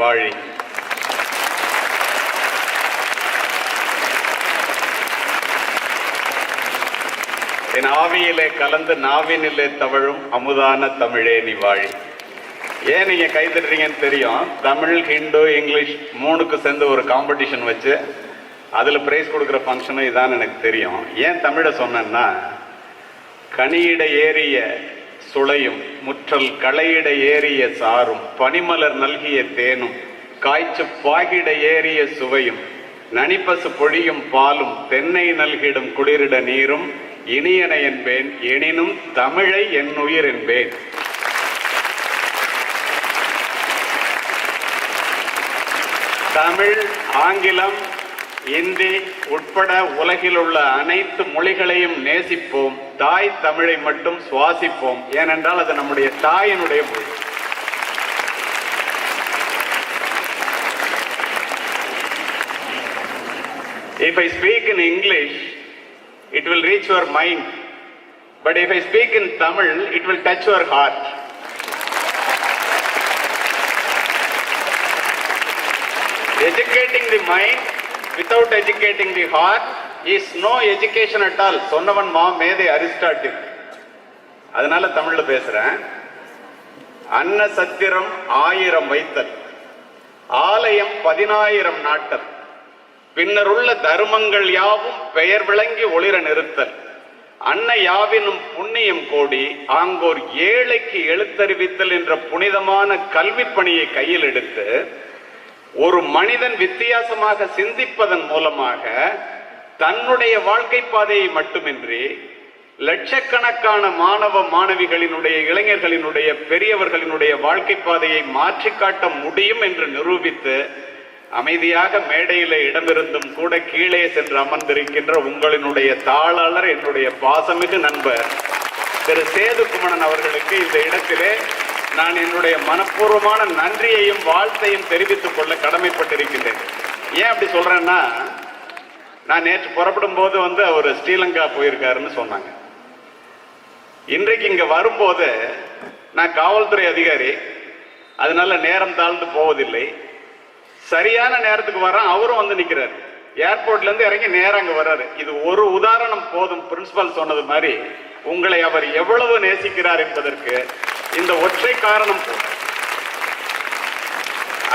வாழி. என் ஆவியிலே கலந்து நாவினிலே தவழும் அமுதான தமிழே நீ வாழி. ஏன் நீங்க கைதட்டுறீங்கன்னு தெரியும். தமிழ், ஹிந்து, இங்கிலீஷ் மூணுக்கு சேர்ந்து ஒரு காம்படிஷன் வச்சு அதுல பிரைஸ் கொடுக்குற ஃபங்க்ஷனும் இதான் எனக்கு தெரியும். ஏன் தமிழை சொன்னேன்னா, கனியிட ஏறிய சுளையும் முற்றல் களையிட ஏறிய சாரும் பனிமலர் நல்கிய தேனும் காய்ச்சு பாகிட ஏறிய சுவையும் நனிப்பசு பொழியும் பாலும் தென்னை நல்கிடும் குளிரிட நீரும் இனியன என்பேன் எனினும் தமிழை என் உயிர் என்பேன். தமிழ், ஆங்கிலம், இந்தி உட்பட உலகில் உள்ள அனைத்து மொழிகளையும் நேசிப்போம். தாய் தமிழை மட்டும் சுவாசிப்போம். ஏனென்றால் அது நம்முடைய தாயினுடைய மொழி. If I speak in English, it will reach your mind. But if I speak in Tamil, it will touch your heart. Educating the mind without educating the heart is no education at all. சொன்னவன் மேதை Aristotle. அதனால தமிழ்ல பேசுறேன். அன்ன சத்திரம் 1000 வைத்தல், ஆலயம் 10,000 நாட்டல், பின்னருள்ள தர்மங்கள் யாவும் பெயர் விளங்கி ஒளிர நிறுத்தல், அன்ன யாவினும் புண்ணியம் கோடி ஆங்கோர் ஏழைக்கு எழுத்தறிவித்தல் என்ற புனிதமான கல்வி பணியை கையில் எடுத்து ஒரு மனிதன் வித்தியாசமாக சிந்திப்பதன் மூலமாக தன்னுடைய வாழ்க்கை பாதையை மட்டுமின்றி லட்சக்கணக்கான மாணவ மாணவிகளினுடைய, இளைஞர்களினுடைய, பெரியவர்களினுடைய வாழ்க்கை பாதையை மாற்றி காட்ட முடியும் என்று நிரூபித்து அமைதியாக மேடையில இடமிருந்தும் கூட கீழே சென்று அமர்ந்திருக்கின்ற உங்களினுடைய தாளாளர், என்னுடைய பாசமிகு நண்பர் திரு சேது குமணன் அவர்களுக்கு இந்த இடத்திலே நான் என்னுடைய மனப்பூர்வமான நன்றியையும் வாழ்த்தையும் தெரிவித்துக் கொள்ள கடமைப்பட்டிருக்கின்றேன். ஏன் அப்படி சொல்றேன்னா, நான் நேற்று புறப்படும் போது அவர் ஸ்ரீலங்கா போயிருக்காருன்னு சொன்னாங்க. இன்றைக்கு இங்க வரும்போது நான் காவல்துறை அதிகாரி, அதனால நேரம் தாழ்ந்து போவதில்லை. சரியான நேரத்துக்கு வரான். அவரும் நிக்கிறார். ஏர்போர்ட்ல இருந்து இறங்கி நேரம் அங்க வர்றாரு. இது ஒரு உதாரணம் போதும். பிரின்சிபல் சொன்னது மாதிரி உங்களை அவர் எவ்வளவு நேசிக்கிறார் என்பதற்கு இந்த ஒற்றை காரணம் போதும்.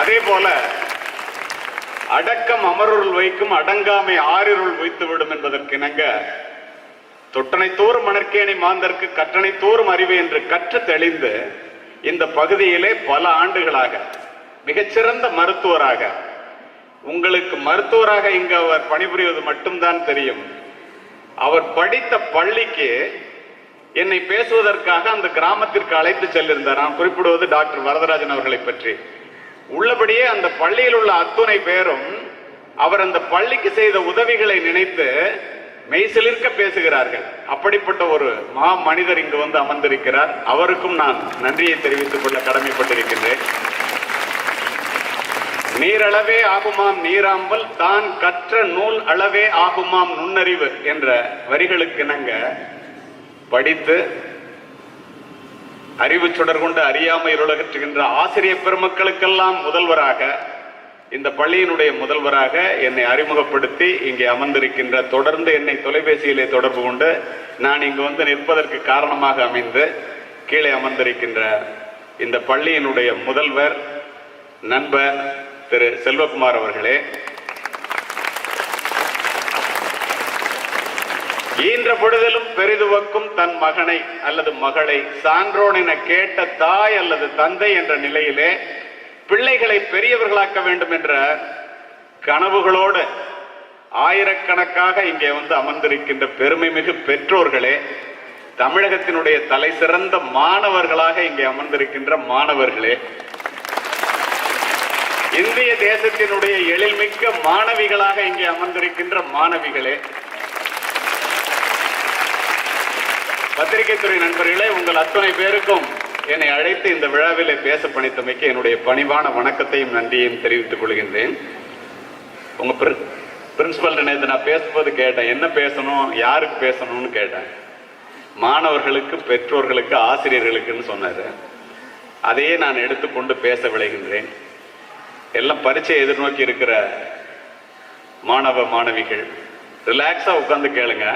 அதே போல அடக்கம் அமருள் வைக்கும், அடங்காமை ஆறிருள் வைத்து விடும் என்பதற்கு இணங்க தொட்டனை தூரும் மணற்கேணி மாந்தற்கு கற்றனை தூரும் அறிவு என்று கற்று தெளிந்து இந்த பகுதியிலே பல ஆண்டுகளாக மிகச்சிறந்த மருத்துவராக, உங்களுக்கு மருத்துவராக இங்கு அவர் பணிபுரிவது மட்டும்தான் தெரியும். அவர் படித்த பள்ளிக்கு என்னை பேசுவதற்காக அந்த கிராமத்திற்கு அழைத்து செல்லிருந்தார். நான் குறிப்பிடுவது டாக்டர் வரதராஜன் அவர்களை பற்றி. உள்ளபடியே அந்த பள்ளியில் உள்ள அத்துணை பேரும் அவர் அந்த பள்ளிக்கு செய்த உதவிகளை நினைத்து மெய்சிலிர்க்க பேசுகிறார்கள். அப்படிப்பட்ட ஒரு மா மனிதர் இங்கு அமர்ந்திருக்கிறார். அவருக்கும் நான் நன்றியை தெரிவித்துக் கொள்ள கடமைப்பட்டிருக்கின்றேன். நீரளவே ஆகுமாம் நீராம்பல், தான் கற்ற நூல் அளவே ஆகுமாம் நுண்ணறிவு என்ற வரிகளுக்கு இணங்க படித்து அறிவு சுடர் கொண்டு அறியாமை இருளகற்றுகின்ற ஆசிரியர் பெருமக்களுக்கெல்லாம் முதல்வராக, இந்த பள்ளியினுடைய முதல்வராக என்னை அறிமுகப்படுத்தி இங்கே அமர்ந்திருக்கின்ற, தொடர்ந்து என்னை தொலைபேசியிலே தொடர்பு கொண்டு நான் இங்கு நிற்பதற்கு காரணமாக அமைந்து கீழே அமர்ந்திருக்கின்ற இந்த பள்ளியினுடைய முதல்வர் நண்பர் திரு செல்வகுமார் அவர்களே, ஈன்ற பொழுதிலும் பெரிதுவக்கும் தன் மகனை அல்லது மகளை சான்றோன் என கேட்ட தாய் அல்லது தந்தை என்ற நிலையிலே பிள்ளைகளை பெரியவர்களாக்க வேண்டும் என்ற கனவுகளோடு ஆயிரக்கணக்காக இங்கே அமர்ந்திருக்கின்ற பெருமை மிகு பெற்றோர்களே, தமிழகத்தினுடைய தலை சிறந்த மாணவர்களாக இங்கே அமர்ந்திருக்கின்ற மாணவர்களே, இந்திய தேசத்தினுடைய எழில்மிக்க மாணவிகளாக இங்கே அமர்ந்திருக்கின்ற மாணவிகளே, பத்திரிகை துறை நண்பர்களே, உங்கள் அத்தனை பேருக்கும் என்னை அழைத்து இந்த விழாவிலே பேச பணித்தமைக்கு என்னுடைய பணிவான வணக்கத்தையும் நன்றியையும் தெரிவித்துக் கொள்கின்றேன். உங்க பிரின்சிபல் நேற்று நான் பேசும்போது கேட்டேன், என்ன பேசணும், யாருக்கு பேசணும்னு கேட்டேன். மாணவர்களுக்கு, பெற்றோர்களுக்கு, ஆசிரியர்களுக்குன்னு சொன்னாரு. அதையே நான் எடுத்துக்கொண்டு பேச விளைகின்றேன். எல்லாம் பரீட்சை எதிர்நோக்கி இருக்கிற மாணவ மாணவிகள் ரிலாக்ஸா உட்கார்ந்து கேளுங்க.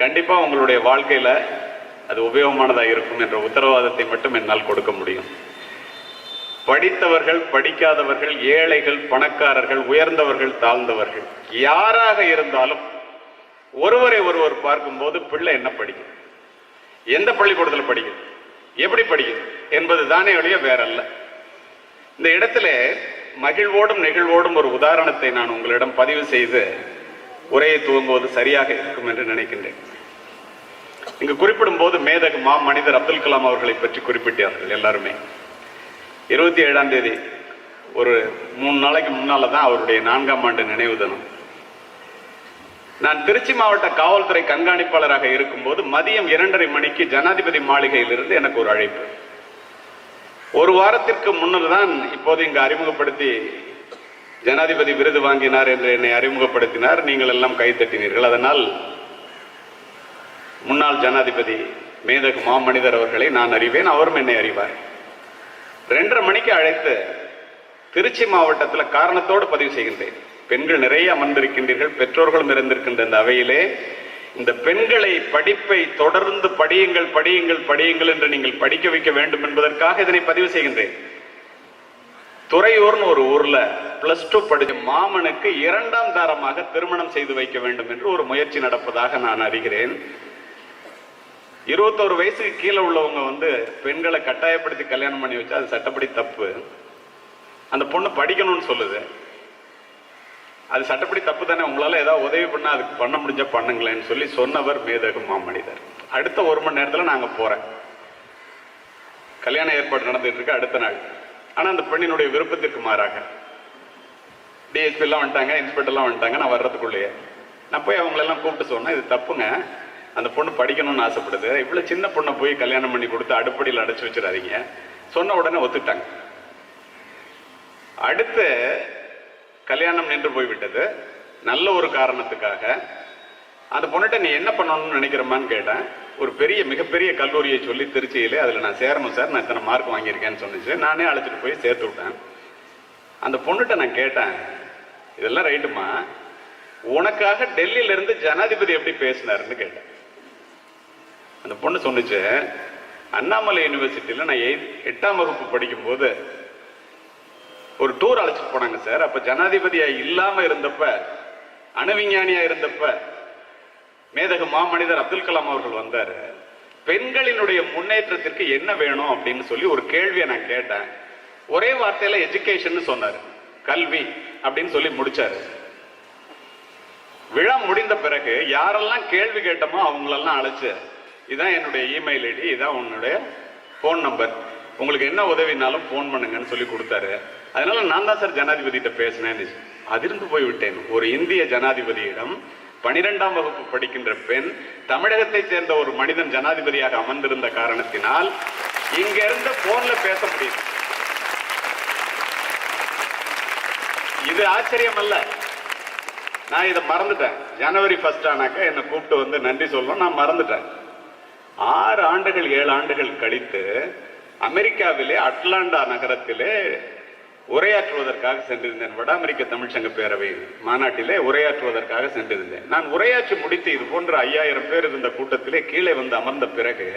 கண்டிப்பா உங்களுடைய வாழ்க்கையில அது உபயோகமானதா இருக்கும் என்ற உத்தரவாதத்தை மட்டும் என்னால் கொடுக்க முடியும். படித்தவர்கள், படிக்காதவர்கள், ஏழைகள், பணக்காரர்கள், உயர்ந்தவர்கள், தாழ்ந்தவர்கள், யாராக இருந்தாலும் ஒருவரை ஒருவர் பார்க்கும்போது பிள்ளை என்ன படிக்கும், எந்த பள்ளிக்கூடத்தில் படிக்கும், எப்படி படிக்கும் என்பது தானே ஒழிய வேறல்ல. இந்த இடத்துல மகிழ்வோடும் நெகிழ்வோடும் ஒரு உதாரணத்தை நான் உங்களிடம் பதிவு செய்து உரையை துவங்குவது சரியாக இருக்கும் என்று நினைக்கின்றேன். இங்கு குறிப்பிடும் போது மேதகு மனிதர் அப்துல் கலாம் அவர்களை பற்றி குறிப்பிட்டார்கள் எல்லாருமே. 27ஆம் தேதி ஒரு 3 நாளைக்கு முன்னால்தான் அவருடைய 4ஆம் ஆண்டு நினைவு தினம். நான் திருச்சி மாவட்ட காவல்துறை கண்காணிப்பாளராக இருக்கும்போது மதியம் 2:30 மணிக்கு ஜனாதிபதி மாளிகையிலிருந்து எனக்கு ஒரு அழைப்பு. ஒரு வாரத்திற்கு முன்னர் தான் இப்போது இங்கு அறிமுகப்படுத்தி ஜனாதிபதி விருது வாங்கினார் என்று என்னை அறிமுகப்படுத்தினார். நீங்கள் எல்லாம் கைத்தட்டினீர்கள். அதனால் முன்னாள் ஜனாதிபதி மேதகு மாமனிதர் அவர்களை நான் அறிவேன், அவரும் என்னை அறிவார். 2:30 மணிக்கு அழைத்து திருச்சி மாவட்டத்தில் காரணத்தோடு பதிவு செய்கின்றேன். பெண்கள் நிறைய அமர்ந்திருக்கின்றீர்கள், பெற்றோர்களும் இருந்திருக்கின்ற இந்த அவையிலே இந்த பெண்களை படிப்பை தொடர்ந்து படியுங்கள் படியுங்கள் படியுங்கள் என்று நீங்கள் படிக்க வைக்க வேண்டும் என்பதற்காக இதனை பதிவு செய்கின்றேன். துறையூர்னு ஒரு ஊர்ல +2 படித்த மாமனுக்கு 2ஆம் தாரமாக திருமணம் செய்து வைக்க வேண்டும் என்று ஒரு முயற்சி நடப்பதாக நான் அறிகிறேன். 21 வயசுக்கு கீழே உள்ளவங்க பெண்களை கட்டாயப்படுத்தி கல்யாணம் பண்ணி வச்சா அது சட்டப்படி தப்பு. அந்த பொண்ணு படிக்கணும்னு சொல்லுது, அது சட்டப்படி தப்பு தானே. உங்களால ஏதாவது உதவி பண்ணா அதுக்கு பண்ண முடிஞ்சா பண்ணுங்களேன்னு சொல்லி சொன்னவர் மேதகு மாமனிதர். அடுத்த 1 மணி நேரத்தில் நாங்க போறேன். கல்யாண ஏற்பாடு நடந்துட்டு இருக்கு அடுத்த நாள். ஆனா அந்த பெண்ணினுடைய விருப்பத்திற்கு மாறாக டிஎஸ்பி எல்லாம் வந்துட்டாங்க, இன்ஸ்பெக்டர் எல்லாம் வந்துட்டாங்க. நான் வர்றதுக்குள்ளேயே நான் போய் அவங்களெல்லாம் கூப்பிட்டு சொன்னேன், இது தப்புங்க, அந்த பொண்ணு படிக்கணும்னு ஆசைப்படுது, இவ்வளவு சின்ன பொண்ணை போய் கல்யாணம் பண்ணி கொடுத்து அடுப்படியில் அடைச்சு வச்சிடாதீங்க. சொன்ன உடனே ஒத்துட்டாங்க. அடுத்து கல்யாணம் நின்று போய்விட்டது. நல்ல ஒரு காரணத்துக்காக அந்த பொண்ணுகிட்ட நீ என்ன பண்ணணும்னு நினைக்கிறமான்னு கேட்டேன். ஒரு மிகப்பெரிய கல்லூரியை சொல்லி திருச்சியிலே அதில் நான் சேரணும் சார், நான் இத்தனை மார்க் வாங்கியிருக்கேன்னு சொன்னிச்சு. நானே அழைச்சிட்டு போய் சேர்த்து விட்டேன். அந்த பொண்ணுகிட்ட நான் கேட்டேன், இதெல்லாம் ரைட்டுமா, உனக்காக டெல்லியில இருந்து ஜனாதிபதி எப்படி பேசினாருன்னு கேட்டேன். அந்த பொண்ணு சொன்னிச்சு, அண்ணாமலை யூனிவர்சிட்டியில நான் 8ஆம் வகுப்பு படிக்கும் போது ஒரு டூர் அழைச்சிட்டு போனாங்க சார். அப்ப ஜனாதிபதியா இல்லாம இருந்தப்ப, அணுவிஞ்ஞானியா இருந்தப்ப மேதகு மாமனிதர் அப்துல் கலாம் அவர்கள் வந்தாரு. பெண்களினுடைய முன்னேற்றத்திற்கு என்ன வேணும் அப்படின்னு சொல்லி ஒரு கேள்வியை நான் கேட்டேன். ஒரே வார்த்தையில எஜுகேஷன் சொன்னாரு, கல்வி அப்படின்னு சொல்லி முடிச்சாரு. விழா முடிந்த பிறகு யாரெல்லாம் கேள்வி கேட்டோமோ அவங்களெல்லாம் அழைச்சு, இதான் என்னுடைய இமெயில் ஐடி, இதான் உன்னுடைய போன் நம்பர், உங்களுக்கு என்ன உதவினாலும் போன் பண்ணுங்கன்னு சொல்லி கொடுத்தாரு. அதனால நான் தான் சார் ஜனாதிபதி கிட்ட பேசினேன். அதிர்ந்து போய் விட்டேன். ஒரு இந்திய ஜனாதிபதியிடம் 12ஆம் வகுப்பு படிக்கின்ற பெண், தமிழகத்தை சேர்ந்த ஒரு மனிதன் ஜனாதிபதியாக அமர்ந்திருந்த காரணத்தினால் இங்க இருந்து போன்ல பேச முடியும். இது ஆச்சரியம் அல்ல. நான் இதை மறந்துட்டேன். ஜனவரி 1 ஆனாக்க என்னை கூப்பிட்டு நன்றி சொல்லணும், நான் மறந்துட்டேன். 6 ஆண்டுகள் 7 ஆண்டுகள் கழித்து அமெரிக்காவிலே அட்லாண்டா நகரத்திலே உரையாற்றுவதற்காக சென்றிருந்தேன். வட அமெரிக்க தமிழ்ச்சங்க பேரவை மாநாட்டிலே உரையாற்றுவதற்காக சென்றிருந்தேன். நான் உரையாற்றி முடித்து இது போன்ற 5000 பேர் இருந்த கூட்டத்திலே கீழே அமர்ந்த பிறகு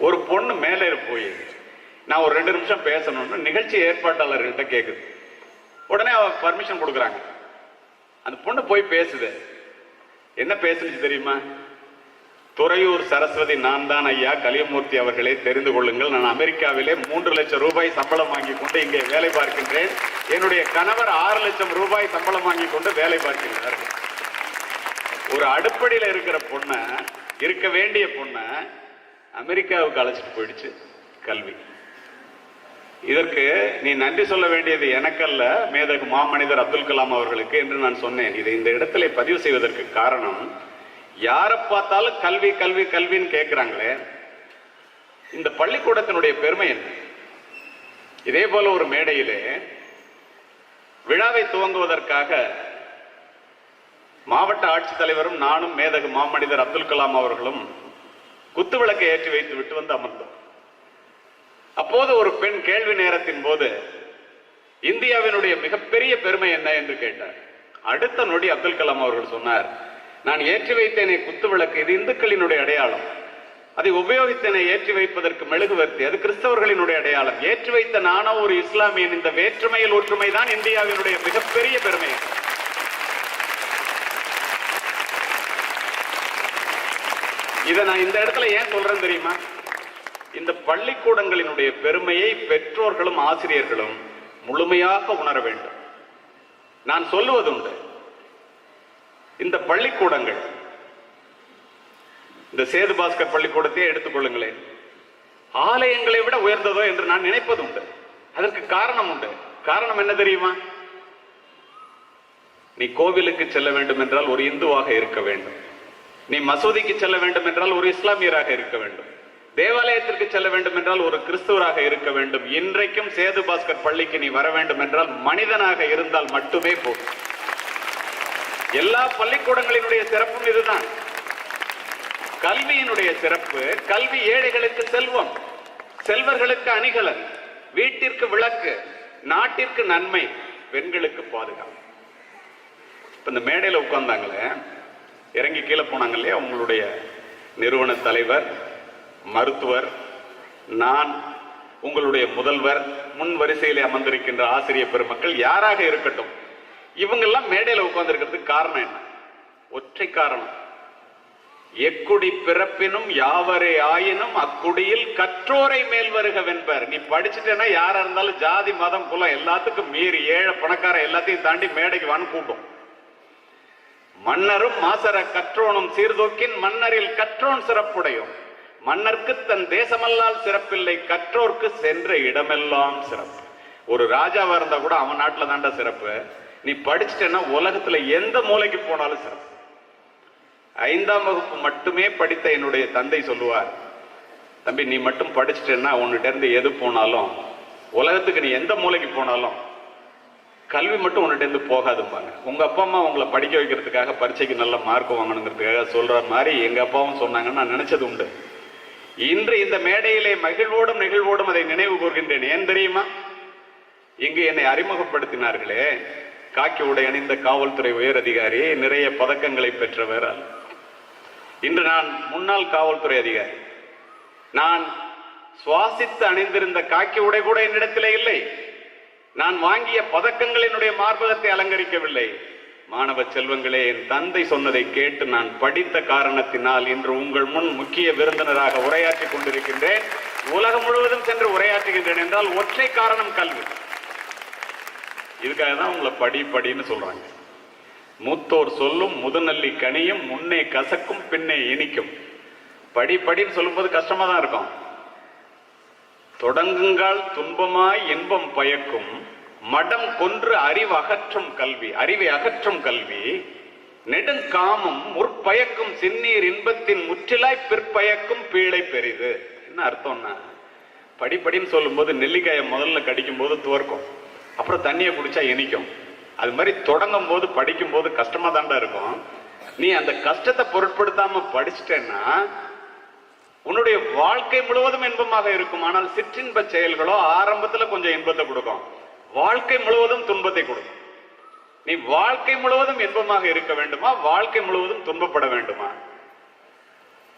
ஒரு பொண்ணு மேலே போய் நான் ஒரு 2 நிமிஷம் பேசணும்னு நிகழ்ச்சி ஏற்பாட்டாளர்கள்ட்ட கேக்குது. உடனே அவங்க பர்மிஷன் கொடுக்குறாங்க. அந்த பொண்ணு போய் பேசுது. என்ன பேசுனுச்சு தெரியுமா? துறையூர் சரஸ்வதி நான் தான் ஐயா, கலியமூர்த்தி அவர்களே தெரிந்து கொள்ளுங்கள், நான் அமெரிக்காவிலே 3 லட்சம் ரூபாய் சம்பளம் வாங்கி கொண்டு இங்கே வேலை பார்க்கின்றேன். என்னுடைய கணவர் 6 லட்சம் ரூபாய் சம்பளம் வாங்கி கொண்டு வேலை பார்க்கின்றார். ஒரு அடுப்படியில் இருக்கிற பொண்ண, இருக்க வேண்டிய பொண்ண அமெரிக்காவுக்கு அழைச்சிட்டு போயிடுச்சு கல்வி. இதற்கு நீ நன்றி சொல்ல வேண்டியது எனக்கல்ல, மேதகு மாமனிதர் அப்துல் கலாம் அவர்களுக்கு என்று நான் சொன்னேன். இதை இந்த இடத்துல பதிவு செய்வதற்கு காரணம், யாரை பார்த்தாலும் கல்வி கல்வி கல்வின்னு கேட்கிறாங்களே, இந்த பள்ளிக்கூடத்தினுடைய பெருமை என்ன? இதே போல ஒரு மேடையிலே விழாவை துவங்குவதற்காக மாவட்ட ஆட்சித்தலைவரும் நானும் மேதகு மாமனிதர் அப்துல் கலாம் அவர்களும் குத்துவிளக்கை ஏற்றி வைத்து விட்டு அமர்ந்தோம். அப்போது ஒரு பெண் கேள்வி நேரத்தின் போது இந்தியாவினுடைய மிகப்பெரிய பெருமை என்ன என்று கேட்டார். அடுத்த நொடி அப்துல் கலாம் அவர்கள் சொன்னார், நான் ஏற்றி வைத்தேனே குத்து விளக்கு, இது இந்துக்களினுடைய அடையாளம். அதை உபயோகித்தனை ஏற்றி வைப்பதற்கு மெழுகுவர்த்தி, அது கிறிஸ்தவர்களினுடைய அடையாளம். ஏற்றி வைத்த நானோ ஒரு இஸ்லாமியன். இந்த வேற்றுமையில் ஒற்றுமை தான் இந்தியாவினுடைய மிகப்பெரிய பெருமை. இதை நான் இந்த இடத்துல ஏன் சொல்றேன் தெரியுமா? இந்த பள்ளிக்கூடங்களினுடைய பெருமையை பெற்றோர்களும் ஆசிரியர்களும் முழுமையாக உணர வேண்டும். நான் சொல்லுவதுண்டு, இந்த பள்ளிக்கூடங்கள், இந்த சேது பாஸ்கர் பள்ளிக்கூடத்தையே எடுத்துக்கொள்ளுங்களேன், ஆலயங்களை விட உயர்ந்ததோ என்று நான் நினைப்பது உண்டு. அதற்கு காரணம் உண்டு. காரணம் என்ன தெரியுமா? நீ கோவிலுக்கு செல்ல வேண்டும் என்றால் ஒரு இந்துவாக இருக்க வேண்டும். நீ மசூதிக்கு செல்ல வேண்டும் என்றால் ஒரு இஸ்லாமியராக இருக்க வேண்டும். தேவாலயத்திற்கு செல்ல வேண்டும் என்றால் ஒரு கிறிஸ்துவராக இருக்க வேண்டும். இன்றைக்கும் சேது பாஸ்கர் பள்ளிக்கு நீ வர வேண்டும் என்றால் மனிதனாக இருந்தால் மட்டுமே போதும். எல்லா பள்ளிக்கூடங்களினுடைய சிறப்பும் இதுதான். கல்வியினுடைய சிறப்பு, கல்வி ஏழைகளுக்கு செல்வம், செல்வர்களுக்கு அணிகலன், வீட்டிற்கு விளக்கு, நாட்டிற்கு நன்மை, பெண்களுக்கு பாதுகாப்பு. இப்ப இந்த மேடையில் உட்கார்ந்தாங்களே, இறங்கி கீழே போனாங்க இல்லையா, உங்களுடைய நிறுவன தலைவர், மருத்துவர், நான், உங்களுடைய முதல்வர், முன் வரிசையிலே அமர்ந்திருக்கின்ற ஆசிரியர் பெருமக்கள், யாராக இருக்கட்டும், இவங்கெல்லாம் மேடையில் உட்கார்ந்திருக்கிறதுக்கு காரணம் என்ன? ஒற்றை காரணம். எக்குடி பிறப்பினும் யாவரே ஆயினும் அக்குடியில் கற்றோரை மேல் வருக வென்பர். நீ படிச்சுட்டேன்னா யாரா இருந்தாலும் ஜாதி மதம் குலம் எல்லாத்துக்கும் மீறி, ஏழை பணக்கார எல்லாத்தையும் தாண்டி மேடைக்கு வான்னு கூட்டும். மன்னரும் மாசர கற்றோனும் சீர்தூக்கின் மன்னரில் கற்றோன் சிறப்புடையும். மன்னர்க்கு தன் தேசமல்லால் சிறப்பில்லை, கற்றோர்க்கு சென்ற இடமெல்லாம் சிறப்பு. ஒரு ராஜாவா இருந்தா கூட அவன் நாட்டுல தாண்டா சிறப்பு. நீ படிச்சுட்டேன்னா உலகத்துல எந்த மூலைக்கு போனாலும் சிறப்பு. 5ஆம் வகுப்பு மட்டுமே படித்த என்னுடைய தந்தை சொல்லுவார், தம்பி நீ மட்டும் படிச்சுட்டேன்னா உன்கிட்ட இருந்து எது போனாலும், உலகத்துக்கு நீ எந்த மூலைக்கு போனாலும் கல்வி மட்டும் உன்கிட்ட இருந்து போகாதுப்பாங்க. உங்க அப்பா அம்மா உங்களை படிக்க வைக்கிறதுக்காக பரீட்சைக்கு நல்ல மார்க் வாங்கணுங்கிறதுக்காக சொல்ற மாதிரி எங்க அப்பாவும் சொன்னாங்கன்னு நான் நினைச்சது உண்டு. இன்று இந்த மேடையிலே மகிழ்வோடும் நெகிழ்வோடும் அதை நினைவு கூர்கின்றேன். ஏன் தெரியுமா? இங்கு என்னை அறிமுகப்படுத்தினார்களே, காக்கி உடை அணிந்த காவல்துறை உயர் அதிகாரி, நிறைய பதக்கங்களை பெற்றவர். இன்று நான் முன்னாள் காவல்துறை அதிகாரி. நான் சுவாசித்து அணிந்திருந்த காக்கி உடை கூட என்னிடத்திலே இல்லை. நான் வாங்கிய பதக்கங்கள் என்னுடைய மார்பகத்தை அலங்கரிக்கவில்லை. மாணவ செல்வங்களே, என் தந்தை சொன்னதை கேட்டு நான் படித்த காரணத்தினால் இன்று உங்கள் முன் முக்கிய விருந்தினராக உரையாற்றிக் கொண்டிருக்கின்றேன். உலகம் முழுவதும் சென்று உரையாற்றுகின்றேன் என்றால் ஒற்றை காரணம் கல்வி. இதுக்காக தான் உங்களை படின்னு சொல்றாங்க. மூத்தோர் சொல்லும் முதுநல்லி கனியும், முன்னே கசக்கும் பின்னே இனிக்கும். படின்னு சொல்லும்போது கஷ்டமா தான் இருக்கும். தொடங்குங்கால் துன்பமாய் இன்பம் பயக்கும், மடம் கொன்று அறிவு அகற்றும் கல்வி, அறிவை அகற்றும் கல்வி. நெடுங்காமம் முற்பயக்கும் சின்னீர் இன்பத்தின் முற்றிலாய் பிற்பயக்கும் பீழை பெரிது. என்ன அர்த்தம்னா, படின்னு சொல்லும் போது நெல்லிக்காயை முதல்ல கடிக்கும் போது துவர்க்கும், அப்புறம் தண்ணியை குடிச்சா இனிக்கும். அது மாதிரி தொடங்கும் போது படிக்கும் போது கஷ்டமா தாண்டா இருக்கும். நீ அந்த கஷ்டத்தை பொருட்படுத்தாம படிச்சுட்டேன்னா உன்னுடைய வாழ்க்கை முழுவதும் இன்பமாக இருக்கும். ஆனால் சிற்றின்ப செயல்களோ ஆரம்பத்துல கொஞ்சம் இன்பத்தை கொடுக்கும், வாழ்க்கை முழுவதும் துன்பத்தை கொடுக்கும். நீ வாழ்க்கை முழுவதும் இன்பமாக இருக்க வேண்டுமா, வாழ்க்கை முழுவதும் துன்பப்பட வேண்டுமா?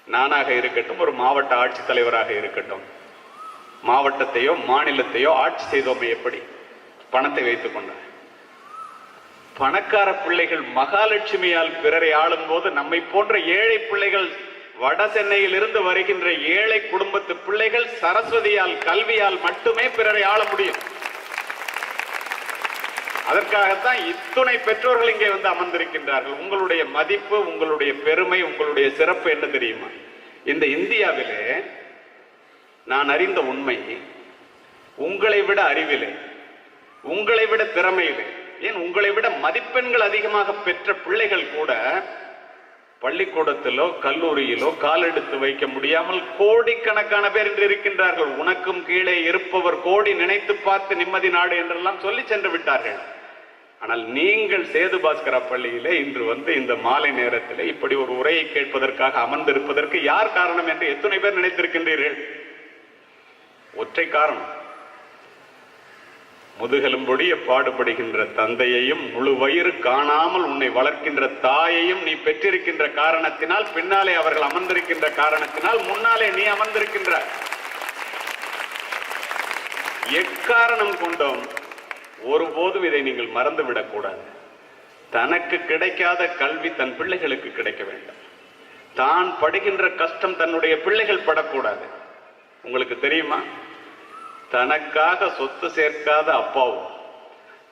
நானாக இருக்கட்டும், ஒரு மாவட்ட ஆட்சித்தலைவராக இருக்கட்டும், மாவட்டத்தையோ மாநிலத்தையோ ஆட்சி செய்தோமே எப்படி? பணத்தை வைத்துக் கொண்ட பணக்கார பிள்ளைகள் மகாலட்சுமியால் பிறரை ஆளும் போது நம்மை போன்ற ஏழை பிள்ளைகள், வட சென்னையில் இருந்து வருகின்ற ஏழை குடும்பத்து பிள்ளைகள் சரஸ்வதியால் கல்வியால் மட்டுமே பிறரை ஆள முடியும். அதற்காகத்தான் இத்துணை பெற்றோர்கள் இங்கே வந்து அமர்ந்திருக்கின்றார்கள். உங்களுடைய மதிப்பு, உங்களுடைய பெருமை, உங்களுடைய சிறப்பு என்ன தெரியுமா? இந்த இந்தியாவிலே நான் அறிந்த உண்மை, உங்களை விட அறிவிலே, உங்களை விட திறமையிலே, ஏன் உங்களை விட மதிப்பெண்கள் அதிகமாக பெற்ற பிள்ளைகள் கூட பள்ளிக்கூடத்திலோ கல்லூரியிலோ காலெடுத்து வைக்க முடியாமல் கோடிக்கணக்கான பேர் இன்று இருக்கின்றார்கள். உனக்கும் கீழே இருப்பவர் கோடி, நினைத்து பார்த்து நிம்மதி நாடு என்றெல்லாம் சொல்லி சென்று விட்டார்கள். ஆனால் நீங்கள் சேது பாஸ்கரா பள்ளியிலே இன்று வந்து இந்த மாலை நேரத்தில் இப்படி ஒரு உரையை கேட்பதற்காக அமர்ந்திருப்பதற்கு யார் காரணம் என்று எத்தனை பேர் நினைத்திருக்கின்றீர்கள்? ஒற்றை காரணம், முதுகெலும்பொடிய பாடுபடுகின்ற தந்தையையும் முழு வயிறு காணாமல் உன்னை வளர்க்கின்ற தாயையும் நீ பெற்றிருக்கின்ற காரணத்தினால், பின்னாலே அவர்கள் அமர்ந்திருக்கின்ற காரணத்தினால், முன்னாலே நீ அமர்ந்திருக்கின்ற எக்காரணம் கொண்டும் ஒருபோதும் இதை நீங்கள் மறந்துவிடக் கூடாது. தனக்கு கிடைக்காத கல்வி தன் பிள்ளைகளுக்கு கிடைக்க வேண்டும். தான் படுகின்ற கஷ்டம் தன்னுடைய பிள்ளைகள் படக்கூடாது. உங்களுக்கு தெரியுமா, தனக்காக சொத்து சேர்க்காத அப்பாவும்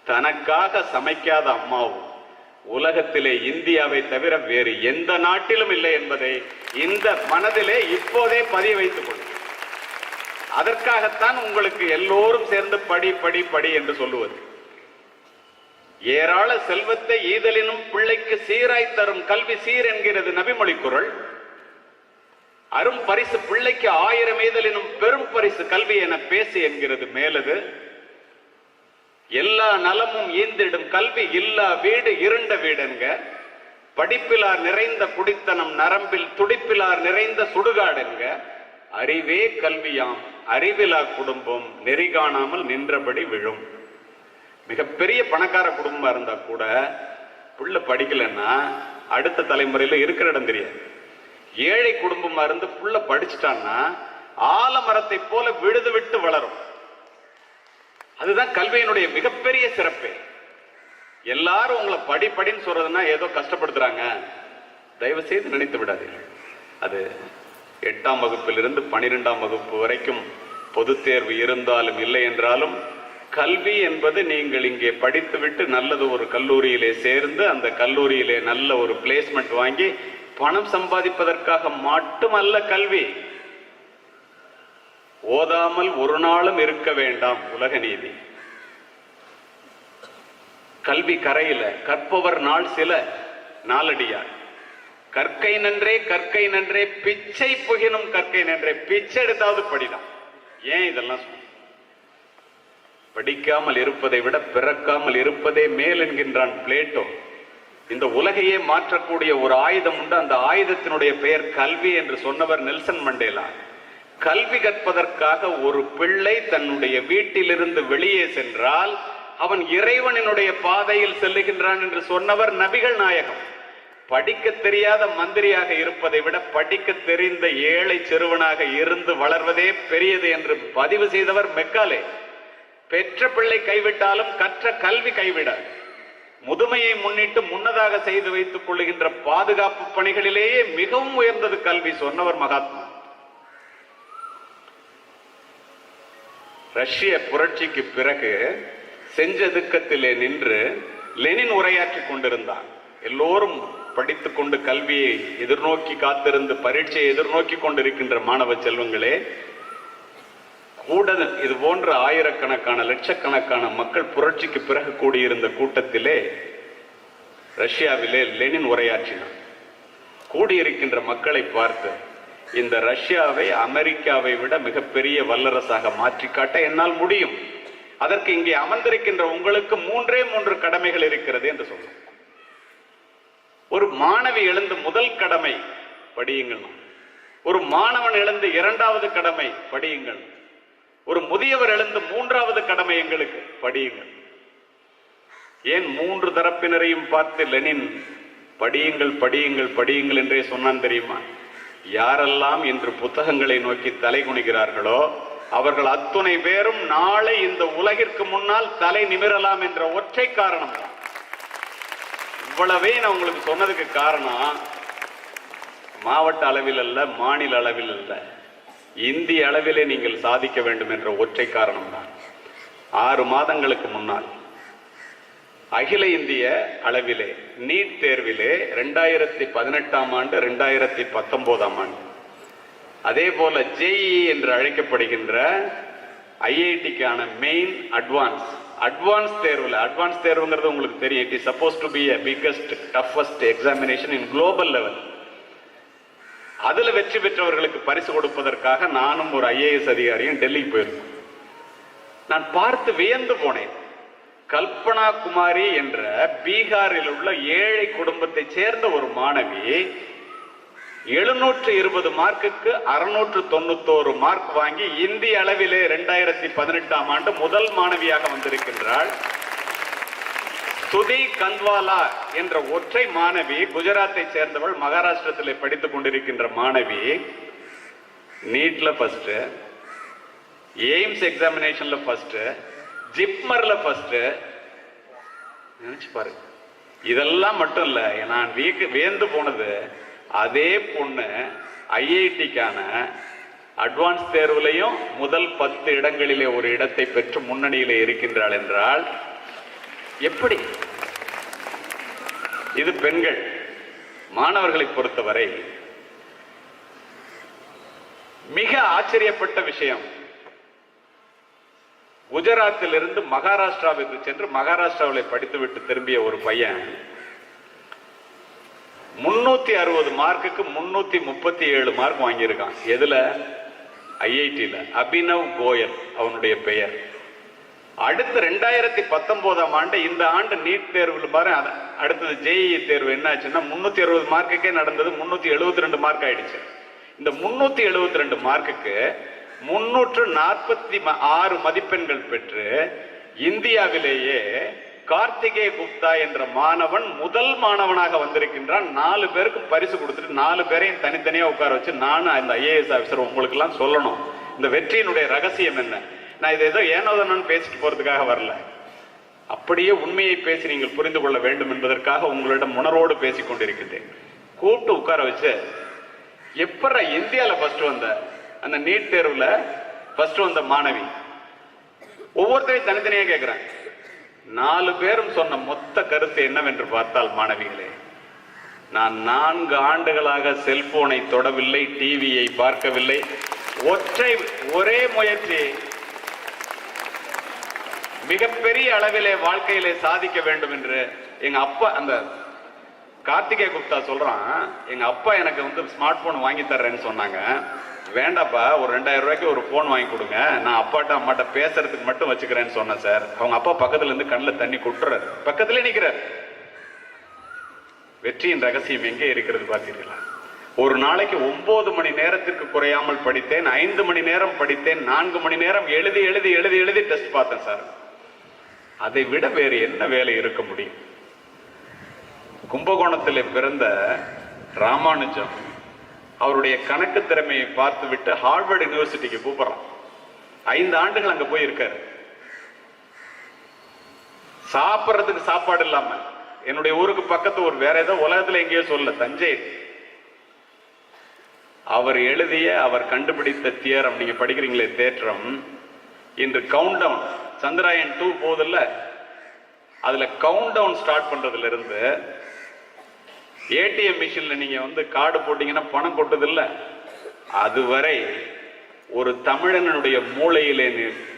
தனக்காக சமைக்காத அம்மாவும் உலகத்திலே இந்தியாவை தவிர வேறு எந்த நாட்டிலும் இல்லை என்பதை இந்த மனதிலே இப்போதே பதிய வைத்துக் கொள்ளுங்கள். அதற்காகத்தான் உங்களுக்கு எல்லோரும் சேர்ந்து படி படி படி என்று சொல்லுவது. ஏராள செல்வத்தை ஈதலினும் பிள்ளைக்கு சீராய் தரும் கல்வி சீர் என்கிறது நபிமொழி குறள். அரும் பரிசு பிள்ளைக்கு 1000 ஈதலினும் பெரும் பரிசு கல்வி என பேசு என்கிறது மேலது. எல்லா நலமும் ஈந்திடும் கல்வி இல்லா வீடு இருண்ட வீடுங்க. படிப்பிலார் நிறைந்த குடித்தனம் நரம்பில் துடிப்பிலார் நிறைந்த சுடுகாடுங்க. அறிவே கல்வியாம் அறிவிலா குடும்பம் நெறி காணாமல் நின்றபடி விழும். மிகப்பெரிய பணக்கார குடும்பமா இருந்தா கூட புள்ள படிக்கலன்னா அடுத்த தலைமுறையில இருக்கிற இடம் தெரியாது. ஏழை குடும்பமா இருந்து புள்ள படிச்சுட்டான்னா ஆலமரத்தை போல விழுது விட்டு வளரும். அதுதான் கல்வியினுடைய மிகப்பெரிய சிறப்பு. எல்லாரும் உங்களை படின்னு சொல்றதுன்னா ஏதோ கஷ்டப்படுத்துறாங்க, தயவு செய்து நினைத்து விடாதீர்கள். அது 8ஆம் வகுப்பிலிருந்து 12ஆம் வகுப்பு வரைக்கும் பொது தேர்வு இருந்தாலும் இல்லை என்றாலும் கல்வி என்பது நீங்கள் இங்கே படித்துவிட்டு நல்லது ஒரு கல்லூரியிலே சேர்ந்து அந்த கல்லூரியிலே நல்ல ஒரு பிளேஸ்மெண்ட் வாங்கி பணம் சம்பாதிப்பதற்காக மட்டுமல்ல கல்வி. ஓதாமல் ஒரு நாளும் இருக்க வேண்டாம், உலக நீதி. கல்வி கரையில கற்பவர் நாள் சில நாளடியார். கற்கை நன்றே பிச்சை புகினும் கற்கை நன்றே. பிச்சை எடுத்தாவது படிதான். ஏன் இதெல்லாம் சொல்ல? படிக்காமல் இருப்பதை விட பிறக்காமல் இருப்பதே மேல் என்கின்றான் பிளேட்டோ. இந்த உலகையே மாற்றக்கூடிய ஒரு ஆயுதம் உண்டு, அந்த ஆயுதத்தினுடைய பெயர் கல்வி என்று சொன்னவர் நெல்சன் மண்டேலா. கல்வி கற்பதற்காக ஒரு பிள்ளை தன்னுடைய வீட்டிலிருந்து வெளியே சென்றால் அவன் இறைவனினுடைய பாதையில் செல்லுகின்றான் என்று சொன்னவர் நபிகள் நாயகம். படிக்க தெரியாத மந்திரியாக இருப்பதை விட படிக்க தெரிந்த ஏழை சிறுவனாக இருந்து வளர்வதே பெரியது என்று பதிவு செய்தவர் மெக்காலே. பெற்ற பிள்ளை கைவிட்டாலும் கற்ற கல்வி கைவிடாது. முதுமையை முன்னிட்டு முன்னதாக செய்து வைத்துக் கொள்ளுகின்ற பாதுகாப்பு பணிகளிலேயே மிகவும் உயர்ந்தது கல்வி சொன்னவர் மகாத்மா. ரஷ்ய புரட்சிக்கு பிறகு செஞ்சதுக்கத்திலே நின்று லெனின் உரையாற்றிக் கொண்டிருந்தார். எல்லோரும் படித்துக் கொண்டு கல்வியை எதிர்நோக்கி காத்திருந்து பரீட்சையை எதிர்நோக்கி கொண்டிருக்கின்ற மாணவ செல்வங்களே, கூட இது போன்ற ஆயிரக்கணக்கான லட்சக்கணக்கான மக்கள் புரட்சிக்கு பிறகு கூடியிருந்த கூட்டத்திலே ரஷ்யாவிலே லெனின் உரையாற்றினார். கூடியிருக்கின்ற மக்களை பார்த்து, இந்த ரஷ்யாவை அமெரிக்காவை விட மிகப்பெரிய வல்லரசாக மாற்றி காட்ட என்னால் முடியும். அதற்கு இங்கே அமர்ந்திருக்கின்ற உங்களுக்கு 3 கடமைகள் இருக்கிறது என்று சொன்னார். ஒரு மாணவி எழுந்து முதல் கடமை படியுங்கள். ஒரு மாணவன் எழுந்து 2வது கடமை படியுங்கள். ஒரு முதியவர் எழுந்து 3வது கடமை எங்களுக்கு படியுங்கள். ஏன் 3 தரப்பினரையும் பார்த்து லெனின் படியுங்கள் படியுங்கள் படியுங்கள் என்றே சொன்னான் தெரியுமா? யாரெல்லாம் இன்று புத்தகங்களை நோக்கி தலை குனிகிறார்களோ அவர்கள் அத்துணை பேரும் நாளை இந்த உலகிற்கு முன்னால் தலை நிமிரலாம் என்ற ஒற்றை காரணம் தான். இவ்வளவே நான் உங்களுக்கு சொன்னதுக்கு காரணம் மாவட்ட அளவில் அல்ல, மாநில அளவில் அல்ல, இந்திய அளவிலே நீங்கள் சாதிக்க வேண்டும் என்ற ஒற்றை காரணம் தான். 6 மாதங்களுக்கு முன்னால் அகில இந்திய அளவிலே நீட் தேர்விலே 2018ஆம் ஆண்டு 2019ஆம் ஆண்டு அதே போல ஜேஇ என்று அழைக்கப்படுகின்ற ஐஐடிக்கான மெயின் அட்வான்ஸ் தேர்வுல, அட்வான்ஸ் தேர்வுங்கிறது உங்களுக்கு தெரியும், it is suppose to be a biggest toughest examination in global level. அதுல வெற்றி பெற்றவர்களுக்கு பரிசு கொடுப்பதற்காக நானும் ஒரு ஐஏஎஸ் அதிகாரியும் டெல்லிக்கு போயிருக்கோம். நான் பார்த்து வியந்து போனேன். கல்பனா குமாரி என்ற பீகாரில் உள்ள ஏழை குடும்பத்தை சேர்ந்த ஒரு மாணவி 720 மார்க்குக்கு 691 மார்க் வாங்கி இந்திய அளவிலே 2018ஆம் ஆண்டு முதல் மாணவியாக வந்திருக்கின்றாள். சுதி கந்த்வாலா என்ற ஒற்றை மாணவி, குஜராத்தை சேர்ந்தவள், மகாராஷ்டிரத்தில் படித்துக் கொண்டிருக்கின்ற மாணவி, நீட்ல ஃபர்ஸ்ட், எய்ம்ஸ் எக்ஸாமினேஷன்ல ஃபர்ஸ்ட், ஜிப்மர்ல ஃபர்ஸ்ட். நினைச்சு பாருங்க. இதெல்லாம் மட்டும் இல்ல, நான் வியந்து போனது, அதே பொண்ணு ஐஐடிக்கான அட்வான்ஸ் தேர்வுலையும் முதல் 10 இடங்களிலே ஒரு இடத்தை பெற்று முன்னணியிலே இருக்கின்றாள் என்றால் எப்படி? இது பெண்கள். மாணவர்களை பொறுத்தவரை மிக ஆச்சரியப்பட்ட விஷயம், குஜராத்தில் இருந்து மகாராஷ்டிராவுக்கு சென்று மகாராஷ்டிராவில் படித்துவிட்டு திரும்பிய ஒரு பையன் 360 மார்க்குக்கு 337 மார்க் வாங்கியிருக்கான். எதுல? ஐஐடியில். அபினவ் கோயல் அவனுடைய பெயர். அடுத்து 2019ஆம் ஆண்டு, இந்த ஆண்டு நீட் தேர்வு பாரு, அடுத்தது ஜேஇஇ தேர்வு என்ன ஆச்சுன்னா 360 மார்க்குக்கே நடந்தது 372 மார்க் ஆயிடுச்சு. இந்த 372 மார்க்குக்கு 346 மதிப்பெண்கள் பெற்று இந்தியாவிலேயே கார்த்திகே குப்தா என்ற மாணவன் முதல் மாணவனாக வந்திருக்கின்றான். 4 பேருக்கு பரிசு கொடுத்துட்டு 4 பேரையும் தனித்தனியா உட்கார வச்சு, நானும் இந்த ஐஏஎஸ் ஆபீசர் உங்களுக்கு எல்லாம் சொல்லணும் இந்த வெற்றியினுடைய ரகசியம் என்ன. நான் இதை ஏதோ ஏனோதனன்னு பேசிட்டு போறதுக்காக வரல, அப்படியே உண்மையை பேசி நீங்கள் புரிந்து கொள்ள வேண்டும் என்பதற்காக உங்களிடம் உணர்வோடு பேசிக் கொண்டிருக்கின்றேன். கூப்பிட்டு உட்கார வச்சு, எப்பற இந்தியாவில் ஃபர்ஸ்ட் வந்த, அந்த நீட் தேர்வுல ஃபர்ஸ்ட் வந்த மாணவி, ஒவ்வொருத்தரையும் தனித்தனியா கேட்கிறேன். 4 பேரும் சொன்ன மொத்த கருத்து என்னவென்று பார்த்தால், மாணவிகளே, நான் 4 ஆண்டுகளாக செல்போனை தொடவில்லை, டிவியை பார்க்கவில்லை, ஒரே முயற்சி, மிகப்பெரிய அளவிலே வாழ்க்கையிலே சாதிக்க வேண்டும் என்று. எங்க அப்பா, அந்த கார்த்திகே குப்தா சொல்றான், எங்க அப்பா எனக்கு ஸ்மார்ட் போன் வாங்கி தர்றேன்னு சொன்னாங்க. வேண்டாப்பா, ஒரு 2000 ரூபாய்க்கு ஒரு போன் வாங்கி கொடுங்க, நான் அப்பாட்ட அம்மாட்ட பேசுறதுக்கு மட்டும் வச்சுக்கிறேன்னு சொன்னேன் சார். அவங்க அப்பா பக்கத்துல இருந்து கண்ணில் தண்ணி கொட்டுறாரு, பக்கத்துல நிக்கிறார். வெற்றியின் ரகசியம் எங்கே இருக்கிறது பார்த்தீர்களா? ஒரு நாளைக்கு 9 மணி நேரத்திற்கு குறையாமல் படித்தேன், 5 மணி நேரம் படித்தேன், 4 மணி நேரம் எழுதி எழுதி எழுதி எழுதி டெஸ்ட் பார்த்தேன் சார். அதை விட வேறு என்ன வேலை இருக்க முடியும்? கும்பகோணத்திலே பிறந்த ராமானுஜம் அவருடைய கணக்கு திறமையை பார்த்து விட்டு ஹார்வர்ட் யூனிவர்சிட்டிக்கு கூப்பிடுறான். 5 ஆண்டுகள் அங்க போய் இருக்காரு. சாப்பிட்றதுக்கு சாப்பாடு இல்லாம, என்னுடைய ஊருக்கு பக்கத்து ஒரு வேற ஏதோ உலகத்துல எங்கேயோ சொல்ல, தஞ்சை. அவர் எழுதிய, அவர் கண்டுபிடித்த தியரம், நீங்க படிக்கிறீங்களே தேற்றம், இன்று கவுண்ட் டவுன், சந்திராயன் 2 போதில்ல, அதுல கவுண்ட் டவுன் ஸ்டார்ட் பண்றதுல இருந்து ஏடிஎம் மிஷின்ல நீங்க கார்டு போட்டீங்கன்னா பணம் கொட்டது இல்ல, அதுவரை ஒரு தமிழனுடைய மூளையிலே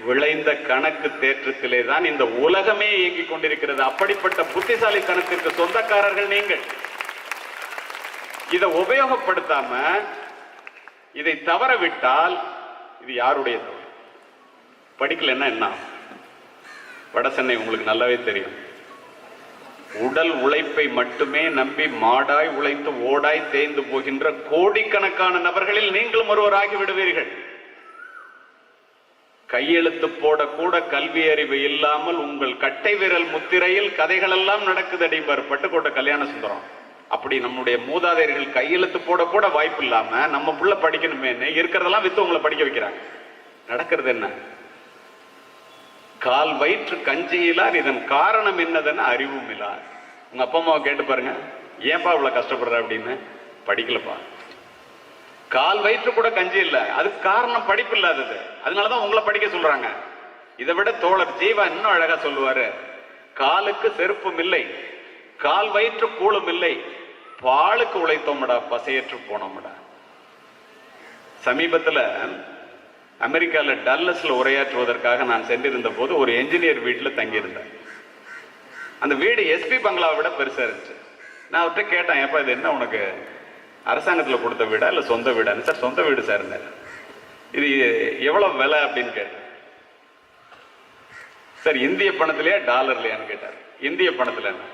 விளைந்த கணக்கு தேற்றத்திலே தான் இந்த உலகமே இயங்கிக் கொண்டிருக்கிறது. அப்படிப்பட்ட புத்திசாலித்தனத்திற்கு சொந்தக்காரர்கள் நீங்கள். இதை உபயோகப்படுத்தாம இதை தவற விட்டால் இது யாருடைய தவறு? படிக்கலன்னா என்ன? வட சென்னை உங்களுக்கு நல்லாவே தெரியும். உடல் உழைப்பை மட்டுமே நம்பி மாடாய் உழைத்து ஓடாய் தேய்ந்து போகின்ற கோடிக்கணக்கான நபர்களில் நீங்களும் ஒருவராகி விடுவீர்கள். கையெழுத்து போட கூட கல்வி அறிவு இல்லாமல் உங்கள் கட்டை விரல் முத்திரையில் கதைகள் எல்லாம் நடக்குது அடிப்பார் பட்டுக்கோட்டை கல்யாண சுந்தரம். அப்படி நம்முடைய மூதாதையர்கள் கையெழுத்து போட கூட வாய்ப்பு இல்லாம நம்ம புள்ள படிக்கணுமே இருக்கிறதெல்லாம் வித்து உங்களை படிக்க வைக்கிறாங்க. நடக்கிறது என்ன? கால் வயிற்று கஞ்சியிலார், இதன் காரணம் என்னதுன்னு அறிவும் இல்லார். உங்க அப்பா அம்மாவை கேட்டு பாருங்க, ஏன்பா இவ்வளவு கஷ்டப்படுற அப்படின்னு. படிக்கலப்பா. கால் வயிற்று கூட கஞ்சி இல்ல, அதுக்கு காரணம் படிப்பு இல்லாதது. அதனாலதான் உங்களை படிக்க சொல்றாங்க. இதை விட தோழர் ஜீவா இன்னும் அழகா சொல்லுவாரு, காலுக்கு செருப்பும் இல்லை, கால் வயிற்று கூழும் இல்லை, பாலுக்கு உழைத்தோம்டா, பசையற்று போனோம்டா. சமீபத்துல அமெரிக்கால டல்லஸ்ல உரையாற்றுவதற்காக நான் சென்றிருந்த போது ஒரு என்ஜினியர் வீட்டுல தங்கியிருந்தேன். அந்த வீடு எஸ்பி பங்களாவை விட பெருசா இருந்துச்சு. நான் அவர்கிட்ட கேட்டேன், ஏப்பா இது என்ன உனக்கு அரசாங்கத்துல கொடுத்த வீடா இல்ல சொந்த வீடா? சார் சொந்த வீடு சார். இது எவ்வளவு விலை அப்படின்னு கேட்டேன். சார் இந்திய பணத்திலேயா டாலர்லையான்னு கேட்டார். இந்திய பணத்துல என்ன?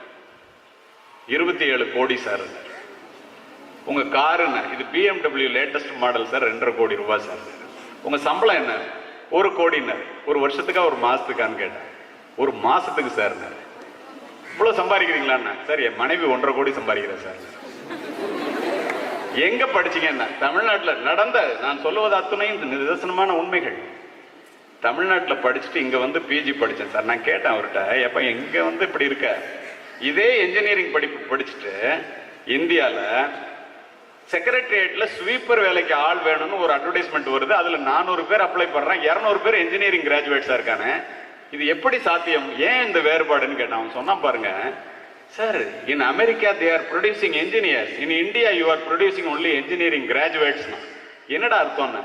27 கோடி சார். உங்க காருன்னு இது BMW லேட்டஸ்ட் மாடல் சார், 2.5 கோடி ரூபாய் சார். உங்க சம்பளம் என்ன? 1 கோடின்னாரு. ஒரு வருஷத்துக்கா ஒரு மாசத்துக்கான்னு கேட்டேன். ஒரு மாசத்துக்கு சார். இவ்வளவு சம்பாதிக்கிறீங்களா சார்? என் மனைவி 1.5 கோடி சம்பாதிக்கிறேன் சார். எங்க படிச்சீங்கன்னா தமிழ்நாட்டில் நடந்த, நான் சொல்லுவது அத்துணையும் நிதர்சனமான உண்மைகள். தமிழ்நாட்டில் படிச்சுட்டு இங்க வந்து பிஜி படிச்சேன் சார். நான் கேட்டேன் அவர்கிட்ட, எப்ப எங்க வந்து இப்படி இருக்க? இதே இன்ஜினியரிங் படிப்பு படிச்சுட்டு இந்தியால செக்ரட்டரியேட்ல ஸ்வீப்பர் வேலைக்கு ஆள் வேணும்னு ஒரு அட்வர்டைஸ்மெண்ட் வருது. அதுல 400 பேர் அப்ளை பண்றான், 200 பேர் இன்ஜினியரிங் கிராஜுவேட்ஸா இருக்கானே. இது எப்படி சாத்தியம்? ஏன் இந்த வேறுபாடுன்னு கேட்டான். அவன் சொன்னா பாருங்க, sir, in America they are producing engineers, in India you are producing only engineering graduates. என்னடா அர்த்தம்னா,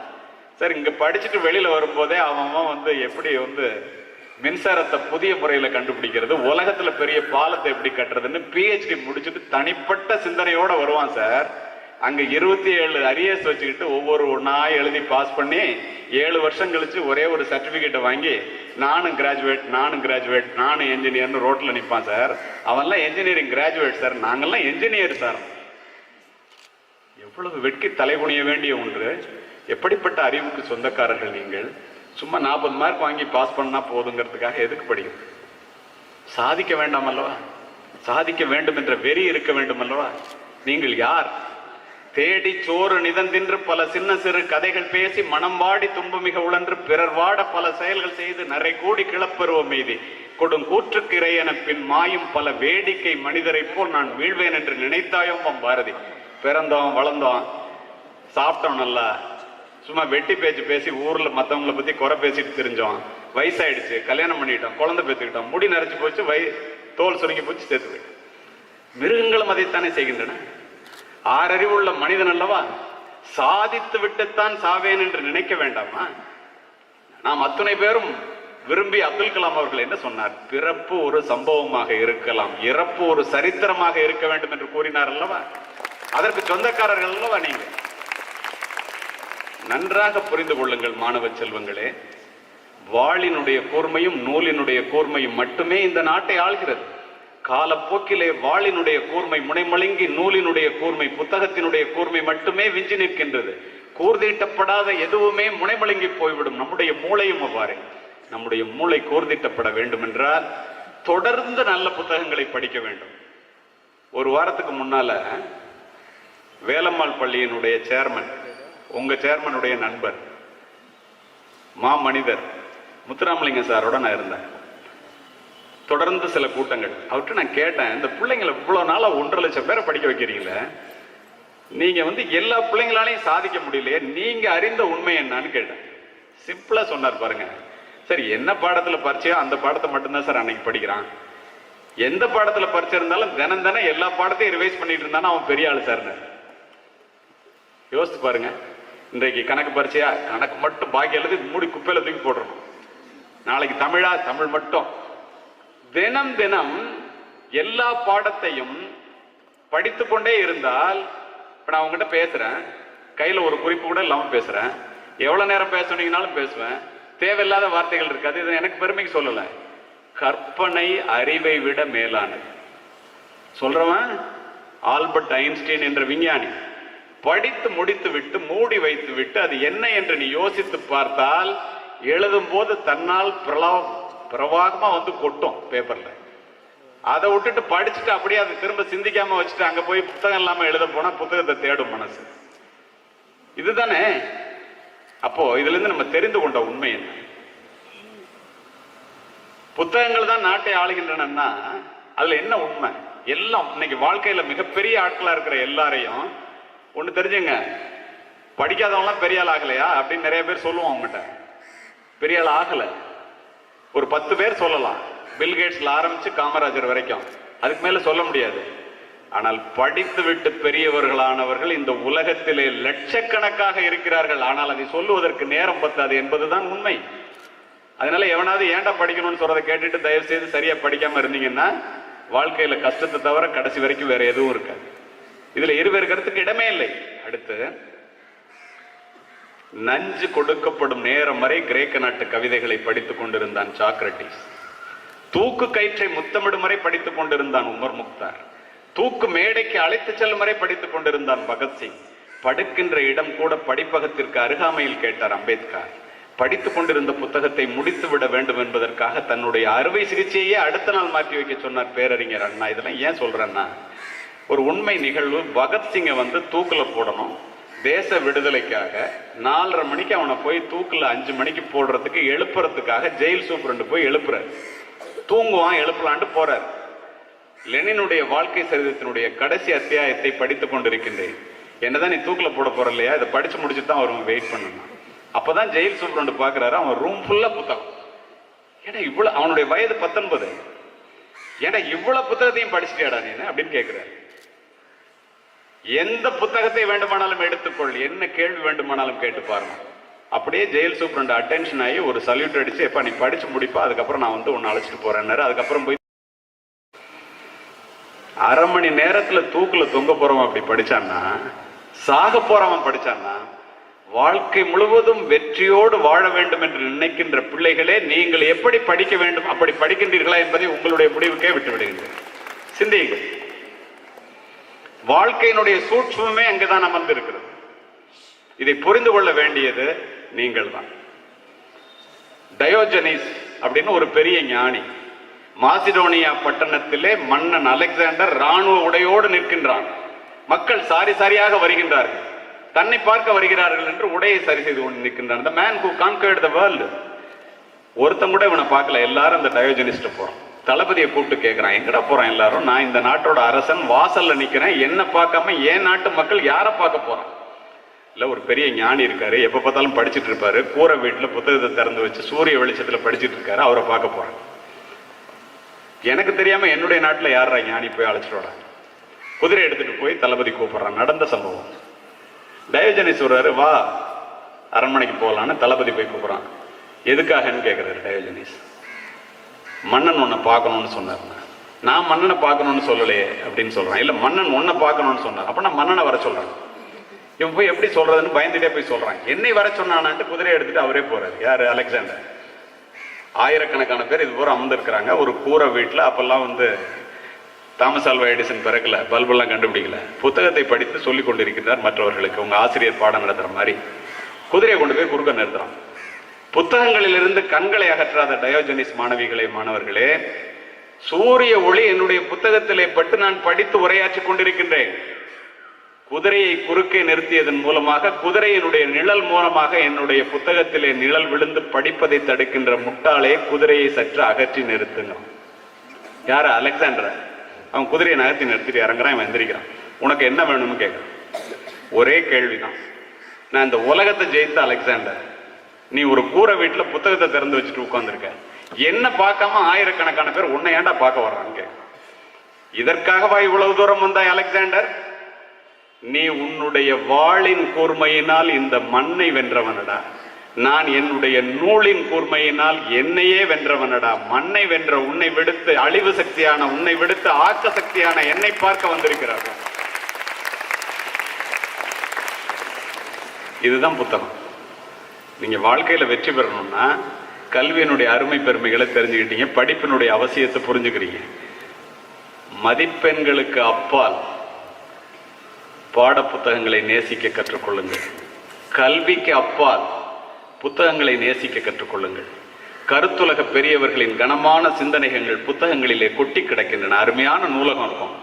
சார் இங்க படிச்சுட்டு வெளியில வரும்போதே அவன் வந்து எப்படி வந்து மின்சாரத்தை புதிய முறையில கண்டுபிடிக்கிறது, உலகத்துல பெரிய பாலத்தை எப்படி கட்டுறதுன்னு PhD முடிச்சுட்டு தனிப்பட்ட சிந்தனையோட வருவான் சார். அங்க 27 அரியர்ஸ் வச்சுக்கிட்டு ஒவ்வொரு ஒன்னா எழுதி பாஸ் பண்ணி 7 வருஷம் கழிச்சு ஒரே ஒரு சர்டிபிகேட்டை வாங்கி நானும் கிராஜுவேட், நானும் என்ஜினியர்னு ரோட்ல நிப்பான் சார். அவன்லாம் என்ஜினியரிங் கிராஜுவேட் சார், நாங்கெல்லாம் என்ஜினியர் சார். எவ்வளவு வெட்கி தலைகுனிய வேண்டிய ஒன்று. எப்படிப்பட்ட அறிவுக்கு சொந்தக்காரர்கள் நீங்கள்? சும்மா 40 மார்க் வாங்கி பாஸ் பண்ணா போதுங்கிறதுக்காக எதுக்கு படிக்கும்? சாதிக்க வேண்டாம் அல்லவா? சாதிக்க வேண்டும் என்ற வெறி இருக்க வேண்டும் அல்லவா? நீங்கள் யார்? தேடி சோறு நிதந்தின்று பல சின்ன சிறு கதைகள் பேசி மனம் வாடி துன்பு மிக உழன்று பிறர் வாட பல செயல்கள் செய்து நிறை கூடி கிளப்பெறுவோம் மீதி கொடும் கூற்றுக்கு இறையென பின் மாயும் பல வேடிக்கை மனிதரை போல் நான் வீழ்வேன் என்று நினைத்தாயும் பாரதி. பிறந்தோம், வளர்ந்தோம், சாப்பிட்டோம், நல்லா சும்மா வெட்டி பேச்சு பேசி ஊர்ல மத்தவங்களை பத்தி குறை பேசிட்டு தெரிஞ்சோம். வயசாயிடுச்சு, கல்யாணம் பண்ணிட்டோம், குழந்தை பேத்துக்கிட்டோம், முடி நரைச்சு போச்சு, தோல் சுருங்கி போச்சு, சேர்த்து போயிட்டோம். மிருகங்களும் அதைத்தானே செய்கின்றன. ஆறறிவுள்ள மனிதன் அல்லவா? சாதித்து விட்டுத்தான் சாவேன் என்று நினைக்க வேண்டாமா? நாம் அத்துணை பேரும் விரும்பி அப்துல் கலாம் அவர்கள் என்ன சொன்னார்? பிறப்பு ஒரு சம்பவமாக இருக்கலாம், இறப்பு ஒரு சரித்திரமாக இருக்க வேண்டும் என்று கூறினார் அல்லவா? அதற்கு சொந்தக்காரர்கள் அல்லவா நீங்க? நன்றாக புரிந்து கொள்ளுங்கள் மாணவ செல்வங்களே. வாளினுடைய கூர்மையும் நூலினுடைய கூர்மையும் மட்டுமே இந்த நாட்டை ஆள்கிறது. காலப்போக்கிலே வாளினுடைய கூர்மை முனைமழுங்கி நூலினுடைய கூர்மை, புத்தகத்தினுடைய கூர்மை மட்டுமே விஞ்சி நிற்கின்றது. கூர்தீட்டப்படாத எதுவுமே முனைமழுங்கி போய்விடும். நம்முடைய மூளையும் அவ்வாறு. நம்முடைய மூளை கூர்தீட்டப்பட வேண்டும் என்றால் தொடர்ந்து நல்ல புத்தகங்களை படிக்க வேண்டும். ஒரு வாரத்துக்கு முன்னால வேலம்மாள் பள்ளியினுடைய சேர்மன், உங்க சேர்மனுடைய நண்பர், மனிதர் முத்துராமலிங்கம் சாரோட நான் இருந்தேன். தொடர்ந்து சில கூட்டங்கள். அவர்கிட்ட நான் கேட்டேன், இந்த பிள்ளைங்களை இவ்வளவு நாளா 1.5 லட்சம் பேரை படிக்க வைக்கிறீங்களே, நீங்க வந்து எல்லா பிள்ளைங்களாலையும் சாதிக்க முடியலையே, நீங்க அறிந்த உண்மை என்னன்னு கேட்டேன். சிம்பிளா சொன்னார் பாருங்க, சரி என்ன பாடத்துல பரிச்சையோ அந்த பாடத்தை மட்டும்தான் சார் அன்னைக்கு படிக்கிறான். எந்த பாடத்துல பரிச்சை இருந்தாலும் தினம் தினம் எல்லா பாடத்தையும் ரிவைஸ் பண்ணிட்டு இருந்தானா அவன் பெரிய ஆளு சார். யோசிச்சு பாருங்க, இன்றைக்கு கணக்கு பரிச்சையா, கணக்கு மட்டும் பாக்கி எழுதி மூடி குப்பையில தூக்கி போடுறோம். நாளைக்கு தமிழா, தமிழ் மட்டும். தினம் தினம் எல்லா பாடத்தையும் படித்து கொண்டே இருந்தால், இப்ப நான் உங்ககிட்ட பேசுறேன், கையில ஒரு குறிப்பு கூட இல்லாம பேசுறேன், எவ்வளவு நேரம் பேசுனீங்கனாலும் பேசுவேன், தேவையில்லாத வார்த்தைகள் இருக்காது. இது எனக்கு பெருமைக்கு சொல்லல, கற்பனை அறிவை விட மேலானது. சொல்றவன் ஆல்பர்ட் ஐன்ஸ்டீன் என்ற விஞ்ஞானி. படித்து முடித்து விட்டு மூடி வைத்து விட்டு அது என்ன என்று நீ யோசித்து பார்த்தால் எழுதும் போது தன்னால் பிரவாகமா வந்து கொட்டும் பேப்பர்ல. அதை விட்டுட்டு படிச்சுட்டு அப்படியே அதை திரும்ப சிந்திக்காம வச்சுட்டு அங்க போய் புத்தகம் இல்லாம எழுத போனா புத்தகத்தை தேடும் மனசு. இதுதானே. அப்போ இதுல இருந்து நம்ம தெரிந்து கொண்ட உண்மை என்ன? புத்தகங்கள் தான் நாட்டை ஆளுகின்றன. அதுல என்ன உண்மை? எல்லாம் இன்னைக்கு வாழ்க்கையில மிகப்பெரிய ஆட்களா இருக்கிற எல்லாரையும் ஒண்ணு தெரிஞ்சுங்க, படிக்காதவங்களாம் பெரிய ஆள் ஆகலையா அப்படின்னு நிறைய பேர் சொல்லுவோம். அவங்ககிட்ட பெரிய ஆள் ஆகல ஒரு 10 பேர் சொல்லலாம், பில்கேட்ஸ்ல ஆரம்பிச்சு காமராஜர் வரைக்கும், அதுக்கு மேல சொல்ல முடியாது. ஆனால் படித்து விட்டு பெரியவர்களானவர்கள் இந்த உலகத்திலே லட்சக்கணக்காக இருக்கிறார்கள். ஆனால் அதை சொல்லுவதற்கு நேரம் பத்தாது என்பதுதான் உண்மை. அதனால எவனாவது ஏன்டா படிக்கணும்னு சொல்றதை கேட்டுட்டு தயவு செய்து சரியா படிக்காம இருந்தீங்கன்னா வாழ்க்கையில கஷ்டத்தை தவிர கடைசி வரைக்கும் வேற எதுவும் இருக்காது. இதுல இருவேறுக்கிறதுக்கு இடமே இல்லை. அடுத்து, நஞ்சு கொடுக்கப்படும் நேரம் வரை கிரேக்க நாட்டு கவிதைகளை படித்துக் கொண்டிருந்தான் சாக்ரட்டிஸ். தூக்கு கயிற்றை முத்தமிடும் வரை படித்துக் கொண்டிருந்தான் உமர் முக்தார். தூக்கு மேடைக்கு அழைத்து செல்லும் வரை படித்துக் கொண்டிருந்தான் பகத்சிங். படுக்கின்ற இடம் கூட படிப்பகத்திற்கு அருகாமையில் கேட்டார் அம்பேத்கர். படித்துக் கொண்டிருந்த புத்தகத்தை முடித்து விட வேண்டும் என்பதற்காக தன்னுடைய அறுவை சிகிச்சையே அடுத்த நாள் மாற்றி வைக்க சொன்னார் பேரறிஞர் அண்ணா. இதெல்லாம் ஏன் சொல்றேன்னா, ஒரு உண்மை நிகழ்வு. பகத்சிங்கை தூக்குல போடணும், தேச விடுதலைக்காக 4:30 மணிக்கு அவனை போய் தூக்குல 5 மணிக்கு போடுறதுக்கு எழுப்புறதுக்காக ஜெயில் சூப்பரண்டு போய் எழுப்புறாரு. தூங்குவான், எழுப்பலான்ட்டு போறார். லெனினுடைய வாழ்க்கை சரிதத்தினுடைய கடைசி அத்தியாயத்தை படித்துக் கொண்டிருக்கின்றேன். என்னதான் நீ தூக்குல போட போற இல்லையா, இதை படிச்சு முடிச்சுட்டு தான் அவன் வெயிட் பண்ணணும். அப்பதான் ஜெயில் சூப்பரண்டு பாக்குறாரு, அவன் ரூம் ஃபுல்லா புத்தகம். ஏன்னா இவ்வளவு, அவனுடைய வயது 19. ஏன்னா இவ்வளவு புத்தகத்தையும் படிச்சுட்டியாடா நீ அப்படின்னு கேட்கிறாரு. எந்த புத்தகத்தை வேண்டுமானாலும் எடுத்துக்கொள், என்ன கேள்வி வேண்டுமானாலும் கேட்டு பாருங்க. அப்படியே ஜெயில் சூப்பரண்டு அட்டென்ஷன் ஆகி ஒரு சல்யூட் அடிச்சு, எப்ப நீ படிச்சு முடிப்பா, அதுக்கப்புறம் நான் உன்னை அழைச்சிட்டு போறேன்னாரு. அதுக்கப்புறம் போய் 1/2 மணி நேரத்துல தூக்குல தொங்க போறவன் அப்படி படிச்சான்னா, சாக போறவன் படிச்சான்னா, வாழ்க்கை முழுவதும் வெற்றியோடு வாழ வேண்டும் என்று நினைக்கின்ற பிள்ளைகளே, நீங்கள் எப்படி படிக்க வேண்டும், அப்படி படிக்கின்றீர்களா என்பதை உங்களுடைய முடிவுக்கே விட்டு விடுகின்றேன். சிந்தியுங்கள். வாழ்க்கையினுடைய சூட்சுமே அங்குதான் அமர்ந்து இருக்கிறது. இதை புரிந்து கொள்ள வேண்டியது நீங்கள் தான். டயோஜனிஸ் அப்படின்னு ஒரு பெரிய ஞானி, மாசிடோனியா பட்டணத்திலே மன்னன் அலெக்சாண்டர் ராணுவ உடையோடு நிற்கின்றான். மக்கள் சாரி சாரியாக வருகின்றார்கள், தன்னை பார்க்க வருகிறார்கள் என்று உடையை சரி செய்து கொண்டு நிற்கின்றான். The man who conquered the world. ஒருத்தன் கூட இவனை பார்க்கல, எல்லாரும் அந்த டயோஜனிஸ்ட் போறோம். தளபதியை கூப்பிட்டு கேட்கிறான், எங்கடா போறான் எல்லாரும், நான் இந்த நாட்டோட அரசன், வாசல்ல நிக்கிறேன், என்ன பார்க்காம என் நாட்டு மக்கள் யாரை பார்க்க போறான்? இல்ல, ஒரு பெரிய ஞானி இருக்காரு, எப்ப பார்த்தாலும் படிச்சுட்டு இருப்பாரு, கூரை வீட்டுல புத்தகத்தை திறந்து வச்சு சூரிய வெளிச்சத்துல படிச்சுட்டு இருக்காரு, அவரை பார்க்க போறான். எனக்கு தெரியாம என்னுடைய நாட்டுல யாரா ஞானி, போய் அழைச்சிட்டு வராங்க. குதிரை எடுத்துட்டு போய் தளபதி கூப்பிடுறான். நடந்த சம்பவம். டயோஜனிஸ் சொல்றாரு, வா அரண்மனைக்கு போகலான்னு தளபதி போய் கூப்பிடுறான். எதுக்காகன்னு கேட்கிறாரு டயோஜனிஸ். மன்னன் உன்னை பார்க்கணும்னு சொன்னார். நான் மன்னனை பார்க்கணும்னு சொல்லலையே அப்படின்னு சொல்றான். இல்ல, மன்னன் உன்னை பார்க்கணும்னு சொன்னார். அப்ப நான் மன்னனை வர சொல்றேன். இவன் போய் எப்படி சொல்றதுன்னு பயந்துட்டே போய் சொல்றான். என்னை வர சொன்னான்ட்டு குதிரையை எடுத்துட்டு அவரே போறாரு. யாரு? அலெக்சாண்டர். ஆயிரக்கணக்கான பேர் இது பூரா அமர்ந்திருக்கிறாங்க ஒரு கூரை வீட்டுல. அப்பெல்லாம் தாமஸ் ஆல்வா எடிசன் பிறக்கல, பல்பெல்லாம் கண்டுபிடிக்கல. புத்தகத்தை படித்து சொல்லிக் கொண்டிருக்கிறார் மற்றவர்களுக்கு, உங்க ஆசிரியர் பாடம் நடத்துற மாதிரி. குதிரையை கொண்டு போய் குறுக்க நிறுத்துறான். புத்தகங்களிலிருந்து கண்களை அகற்றாத டயோஜனிஸ் மாணவிகளே, மாணவர்களே, சூரிய ஒளி என்னுடைய புத்தகத்திலே பட்டு நான் படித்து உரையாற்றி கொண்டிருக்கின்றேன். குதிரையை குறுக்கே நிறுத்தியதன் மூலமாக, குதிரையினுடைய நிழல் மூலமாக என்னுடைய புத்தகத்திலே நிழல் விழுந்து படிப்பதை தடுக்கின்ற முட்டாளே, குதிரையை சற்று அகற்றி நிறுத்துங்க. யார? அலெக்சாண்டர். அவன் குதிரையை நகர்த்தி நிறுத்திட்டு இறங்குறான், இவன் எந்திரிக்கிறான். உனக்கு என்ன வேணும்னு கேட்கிறான். ஒரே கேள்விதான். நான் இந்த உலகத்தை ஜெயித்த அலெக்சாண்டர், நீ ஒரு கூரை வீட்டுல புத்தகத்தை திறந்து வச்சுட்டு உட்கார்ந்துருக்க, என்ன பார்க்காம ஆயிரக்கணக்கான பேர் உன்னை ஏன்டா பார்க்க வர்றாங்க? இதற்காகவா இவ்வளவு தூரம் வந்தாய் அலெக்சாண்டர்? நீ உன்னுடைய வாளின் கூர்மையினால் இந்த மண்ணை வென்றவனடா, நான் என்னுடைய நூலின் கூர்மையினால் என்னையே வென்றவனடா. மண்ணை வென்ற உன்னை விடுத்து, அழிவு சக்தியான உன்னை விடுத்து ஆக்க சக்தியான என்னை பார்க்க வந்திருக்கிறார்கள். இதுதான் புத்தகம். நீங்க வாழ்க்கையில வெற்றி பெறணும்னா கல்வியினுடைய அருமை பெருமைகளை தெரிஞ்சுக்கிட்டீங்க, படிப்பினுடைய அவசியத்தை புரிஞ்சுக்கிறீங்க. மதிப்பெண்களுக்கு அப்பால் பாட புத்தகங்களை நேசிக்க கற்றுக்கொள்ளுங்கள். கல்விக்கு அப்பால் புத்தகங்களை நேசிக்க கற்றுக்கொள்ளுங்கள். கருத்துலக பெரியவர்களின் கனமான சிந்தனைகள் புத்தகங்களிலே கொட்டி கிடக்கின்றன. அருமையான நூலகம் இருக்கும்.